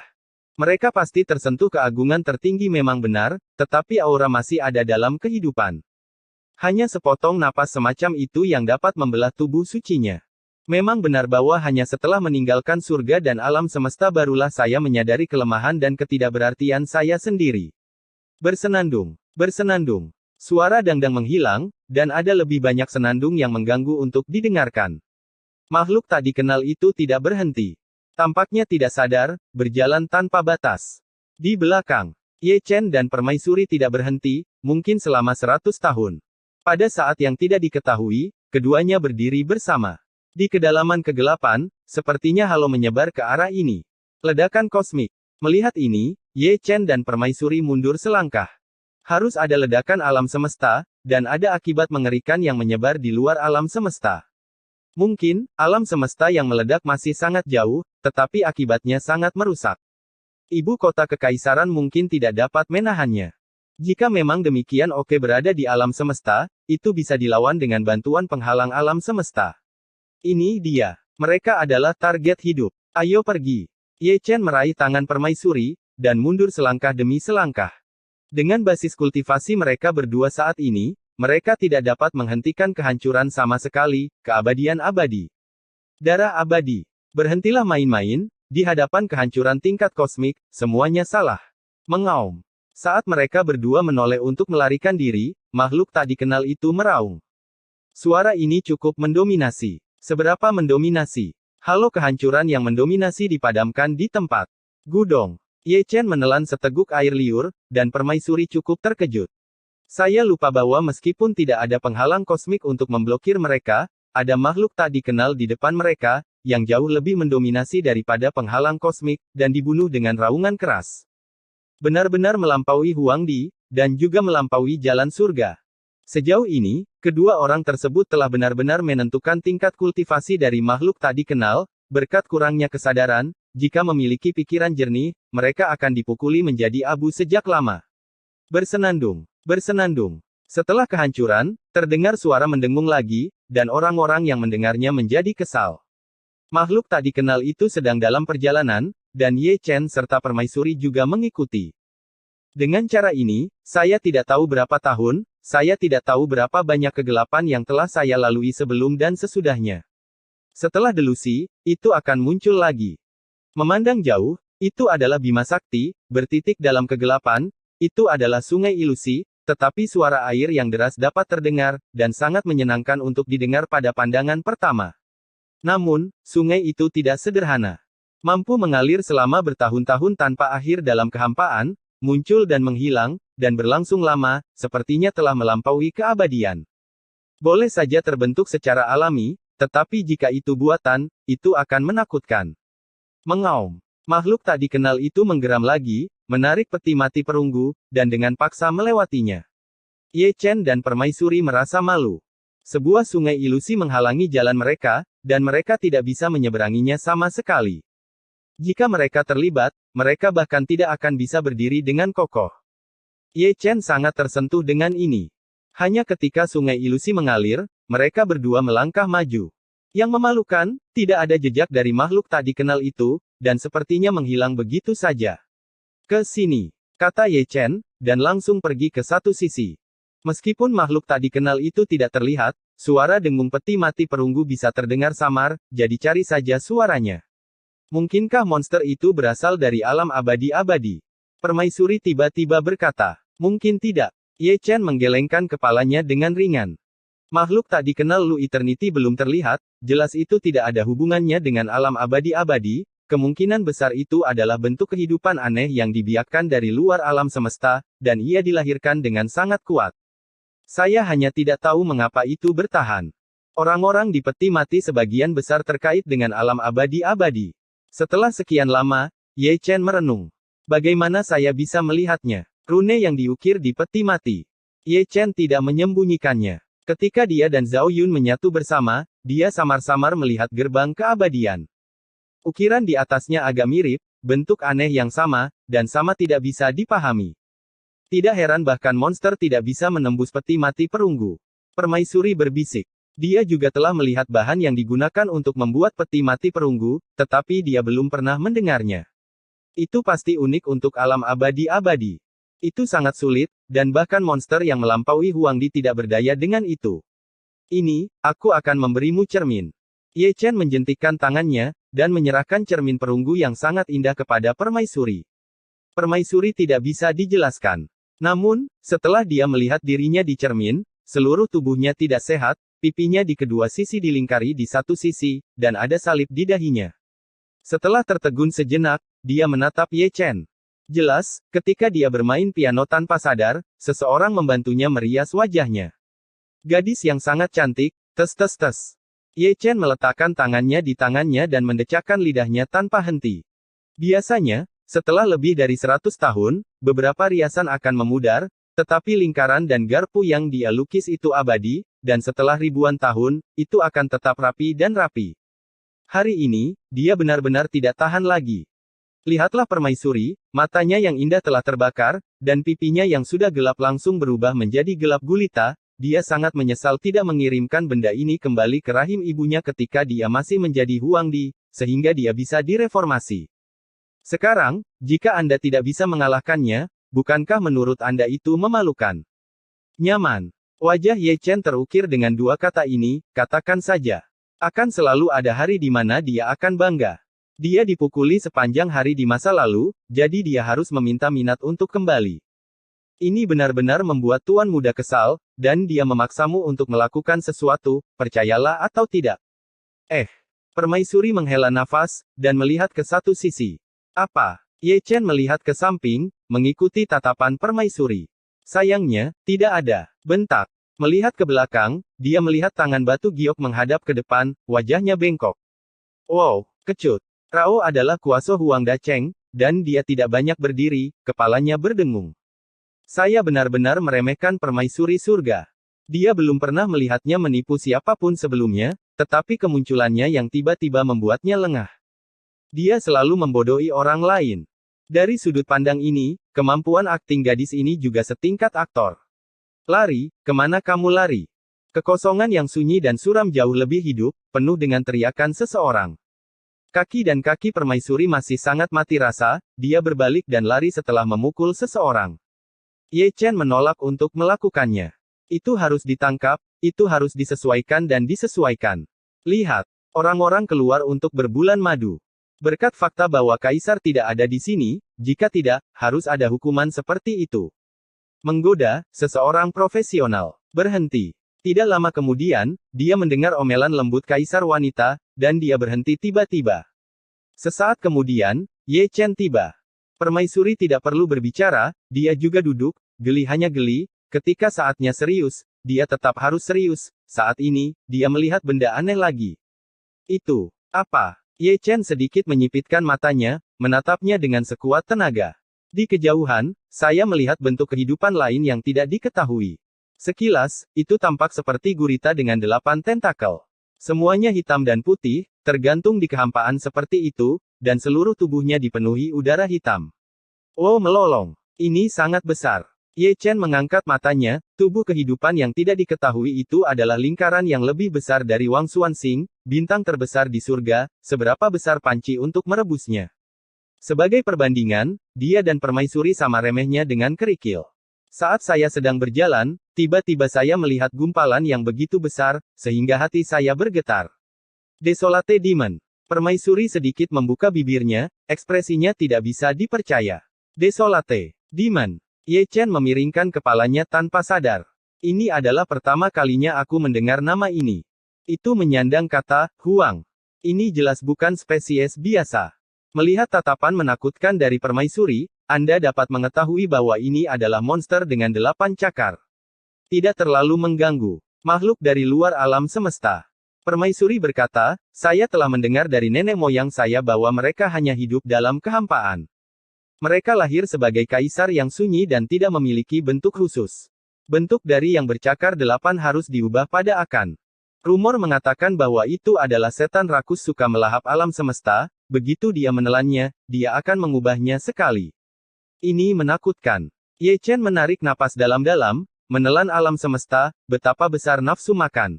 Mereka pasti tersentuh keagungan tertinggi memang benar, tetapi aura masih ada dalam kehidupan. Hanya sepotong napas semacam itu yang dapat membelah tubuh sucinya. Memang benar bahwa hanya setelah meninggalkan surga dan alam semesta barulah saya menyadari kelemahan dan ketidakberartian saya sendiri. Bersenandung. Suara dangdang menghilang, dan ada lebih banyak senandung yang mengganggu untuk didengarkan. Makhluk tak dikenal itu tidak berhenti. Tampaknya tidak sadar, berjalan tanpa batas. Di belakang, Ye Chen dan Permaisuri tidak berhenti, mungkin selama 100 tahun. Pada saat yang tidak diketahui, keduanya berdiri bersama. Di kedalaman kegelapan, sepertinya halo menyebar ke arah ini. Ledakan kosmik. Melihat ini, Ye Chen dan Permaisuri mundur selangkah. Harus ada ledakan alam semesta, dan ada akibat mengerikan yang menyebar di luar alam semesta. Mungkin, alam semesta yang meledak masih sangat jauh, tetapi akibatnya sangat merusak. Ibu kota kekaisaran mungkin tidak dapat menahannya. Jika memang demikian Oke berada di alam semesta, itu bisa dilawan dengan bantuan penghalang alam semesta. Ini dia. Mereka adalah target hidup. Ayo pergi. Ye Chen meraih tangan Permaisuri, dan mundur selangkah demi selangkah. Dengan basis kultivasi mereka berdua saat ini, mereka tidak dapat menghentikan kehancuran sama sekali, keabadian abadi. Darah abadi. Berhentilah main-main, di hadapan kehancuran tingkat kosmik, semuanya salah. Mengaum. Saat mereka berdua menoleh untuk melarikan diri, makhluk tak dikenal itu meraung. Suara ini cukup mendominasi. Seberapa mendominasi? Halo kehancuran yang mendominasi dipadamkan di tempat. Gudong. Ye Chen menelan seteguk air liur, dan Permaisuri cukup terkejut. Saya lupa bahwa meskipun tidak ada penghalang kosmik untuk memblokir mereka, ada makhluk tak dikenal di depan mereka, yang jauh lebih mendominasi daripada penghalang kosmik, dan dibunuh dengan raungan keras. Benar-benar melampaui Huang Di, dan juga melampaui jalan surga. Sejauh ini, kedua orang tersebut telah benar-benar menentukan tingkat kultivasi dari makhluk tak dikenal, berkat kurangnya kesadaran, jika memiliki pikiran jernih, mereka akan dipukuli menjadi abu sejak lama. Bersenandung. Setelah kehancuran, terdengar suara mendengung lagi, dan orang-orang yang mendengarnya menjadi kesal. Makhluk tak dikenal itu sedang dalam perjalanan, dan Ye Chen serta Permaisuri juga mengikuti. Dengan cara ini, saya tidak tahu berapa tahun, saya tidak tahu berapa banyak kegelapan yang telah saya lalui sebelum dan sesudahnya. Setelah delusi, itu akan muncul lagi. Memandang jauh, itu adalah Bima Sakti, bertitik dalam kegelapan, itu adalah sungai ilusi, tetapi suara air yang deras dapat terdengar, dan sangat menyenangkan untuk didengar pada pandangan pertama. Namun, sungai itu tidak sederhana. Mampu mengalir selama bertahun-tahun tanpa akhir dalam kehampaan, muncul dan menghilang, dan berlangsung lama, sepertinya telah melampaui keabadian. Boleh saja terbentuk secara alami, tetapi jika itu buatan, itu akan menakutkan. Mengaum. Makhluk tak dikenal itu menggeram lagi, menarik peti mati perunggu, dan dengan paksa melewatinya. Ye Chen dan Permaisuri merasa malu. Sebuah sungai ilusi menghalangi jalan mereka, dan mereka tidak bisa menyeberanginya sama sekali. Jika mereka terlibat, mereka bahkan tidak akan bisa berdiri dengan kokoh. Ye Chen sangat tersentuh dengan ini. Hanya ketika sungai ilusi mengalir, mereka berdua melangkah maju. Yang memalukan, tidak ada jejak dari makhluk tak dikenal itu, dan sepertinya menghilang begitu saja. Ke sini, kata Ye Chen, dan langsung pergi ke satu sisi. Meskipun makhluk tak dikenal itu tidak terlihat, suara dengung peti mati perunggu bisa terdengar samar, jadi cari saja suaranya. Mungkinkah monster itu berasal dari alam abadi-abadi? Permaisuri tiba-tiba berkata. Mungkin tidak. Ye Chen menggelengkan kepalanya dengan ringan. Makhluk tak dikenal Lu Eternity belum terlihat, jelas itu tidak ada hubungannya dengan alam abadi-abadi, kemungkinan besar itu adalah bentuk kehidupan aneh yang dibiakkan dari luar alam semesta, dan ia dilahirkan dengan sangat kuat. Saya hanya tidak tahu mengapa itu bertahan. Orang-orang di peti mati sebagian besar terkait dengan alam abadi-abadi. Setelah sekian lama, Ye Chen merenung. Bagaimana saya bisa melihatnya? Rune yang diukir di peti mati. Ye Chen tidak menyembunyikannya. Ketika dia dan Zhao Yun menyatu bersama, dia samar-samar melihat gerbang keabadian. Ukiran di atasnya agak mirip, bentuk aneh yang sama, dan sama tidak bisa dipahami. Tidak heran bahkan monster tidak bisa menembus peti mati perunggu. Permaisuri berbisik. Dia juga telah melihat bahan yang digunakan untuk membuat peti mati perunggu, tetapi dia belum pernah mendengarnya. Itu pasti unik untuk alam abadi-abadi. Itu sangat sulit, dan bahkan monster yang melampaui Huangdi tidak berdaya dengan itu. Ini, aku akan memberimu cermin. Ye Chen menjentikkan tangannya, dan menyerahkan cermin perunggu yang sangat indah kepada permaisuri. Permaisuri tidak bisa dijelaskan. Namun, setelah dia melihat dirinya di cermin, seluruh tubuhnya tidak sehat, pipinya di kedua sisi dilingkari di satu sisi, dan ada salib di dahinya. Setelah tertegun sejenak, dia menatap Ye Chen. Jelas, ketika dia bermain piano tanpa sadar, seseorang membantunya merias wajahnya. Gadis yang sangat cantik, tes. Ye Chen meletakkan tangannya di tangannya dan mendecakkan lidahnya tanpa henti. Biasanya, setelah lebih dari 100 tahun, beberapa riasan akan memudar, tetapi lingkaran dan garpu yang dia lukis itu abadi, dan setelah ribuan tahun, itu akan tetap rapi dan rapi. Hari ini, dia benar-benar tidak tahan lagi. Lihatlah permaisuri, matanya yang indah telah terbakar, dan pipinya yang sudah gelap langsung berubah menjadi gelap gulita. Dia sangat menyesal tidak mengirimkan benda ini kembali ke rahim ibunya ketika dia masih menjadi Huangdi, sehingga dia bisa direformasi. Sekarang, jika Anda tidak bisa mengalahkannya, bukankah menurut Anda itu memalukan? Nyaman. Wajah Ye Chen terukir dengan dua kata ini, katakan saja. Akan selalu ada hari di mana dia akan bangga. Dia dipukuli sepanjang hari di masa lalu, jadi dia harus meminta minat untuk kembali. Ini benar-benar membuat Tuan Muda kesal, dan dia memaksamu untuk melakukan sesuatu, percayalah atau tidak. Permaisuri menghela nafas, dan melihat ke satu sisi. Apa? Ye Chen melihat ke samping, mengikuti tatapan permaisuri. Sayangnya, tidak ada. Bentak. Melihat ke belakang, dia melihat tangan batu giok menghadap ke depan, wajahnya bengkok. Wow, kecut. Rao adalah kuasa Huangda Cheng, dan dia tidak banyak berdiri, kepalanya berdengung. Saya benar-benar meremehkan permaisuri surga. Dia belum pernah melihatnya menipu siapapun sebelumnya, tetapi kemunculannya yang tiba-tiba membuatnya lengah. Dia selalu membodohi orang lain. Dari sudut pandang ini, kemampuan akting gadis ini juga setingkat aktor. Lari, kemana kamu lari? Kekosongan yang sunyi dan suram jauh lebih hidup, penuh dengan teriakan seseorang. Kaki dan kaki permaisuri masih sangat mati rasa, dia berbalik dan lari setelah memukul seseorang. Ye Chen menolak untuk melakukannya. Itu harus ditangkap, itu harus disesuaikan dan disesuaikan. Lihat, orang-orang keluar untuk berbulan madu. Berkat fakta bahwa kaisar tidak ada di sini, jika tidak, harus ada hukuman seperti itu. Menggoda, seseorang profesional. Berhenti. Tidak lama kemudian, dia mendengar omelan lembut kaisar wanita, dan dia berhenti tiba-tiba. Sesaat kemudian, Ye Chen tiba. Permaisuri tidak perlu berbicara, dia juga duduk, geli hanya geli, ketika saatnya serius, dia tetap harus serius. Saat ini, dia melihat benda aneh lagi. Itu, apa? Ye Chen sedikit menyipitkan matanya, menatapnya dengan sekuat tenaga. Di kejauhan, saya melihat bentuk kehidupan lain yang tidak diketahui. Sekilas, itu tampak seperti gurita dengan 8 tentakel. Semuanya hitam dan putih, tergantung di kehampaan seperti itu, dan seluruh tubuhnya dipenuhi udara hitam. Oh melolong. Ini sangat besar. Ye Chen mengangkat matanya, tubuh kehidupan yang tidak diketahui itu adalah lingkaran yang lebih besar dari Wang Xuanxing, bintang terbesar di surga, seberapa besar panci untuk merebusnya. Sebagai perbandingan, dia dan permaisuri sama remehnya dengan kerikil. Saat saya sedang berjalan, tiba-tiba saya melihat gumpalan yang begitu besar, sehingga hati saya bergetar. Desolate Demon. Permaisuri sedikit membuka bibirnya, ekspresinya tidak bisa dipercaya. Desolate Demon. Ye Chen memiringkan kepalanya tanpa sadar. Ini adalah pertama kalinya aku mendengar nama ini. Itu menyandang kata, Huang. Ini jelas bukan spesies biasa. Melihat tatapan menakutkan dari permaisuri, Anda dapat mengetahui bahwa ini adalah monster dengan 8 cakar. Tidak terlalu mengganggu. Makhluk dari luar alam semesta. Permaisuri berkata, saya telah mendengar dari nenek moyang saya bahwa mereka hanya hidup dalam kehampaan. Mereka lahir sebagai kaisar yang sunyi dan tidak memiliki bentuk khusus. Bentuk dari yang bercakar 8 harus diubah pada akan. Rumor mengatakan bahwa itu adalah setan rakus suka melahap alam semesta, begitu dia menelannya, dia akan mengubahnya sekali. Ini menakutkan. Ye Chen menarik napas dalam-dalam, menelan alam semesta, betapa besar nafsu makan.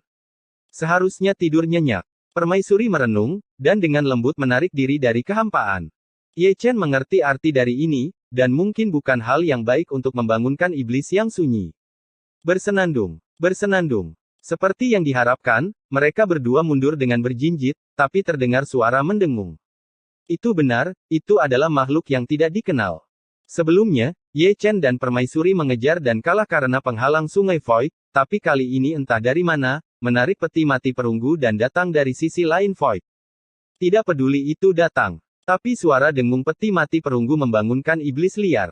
Seharusnya tidur nyenyak. Permaisuri merenung, dan dengan lembut menarik diri dari kehampaan. Ye Chen mengerti arti dari ini, dan mungkin bukan hal yang baik untuk membangunkan iblis yang sunyi. Bersenandung. Bersenandung. Seperti yang diharapkan, mereka berdua mundur dengan berjinjit, tapi terdengar suara mendengung. Itu benar, itu adalah makhluk yang tidak dikenal. Sebelumnya, Ye Chen dan permaisuri mengejar dan kalah karena penghalang sungai Void, tapi kali ini entah dari mana, menarik peti mati perunggu dan datang dari sisi lain Void. Tidak peduli itu datang. Tapi suara dengung peti mati perunggu membangunkan iblis liar.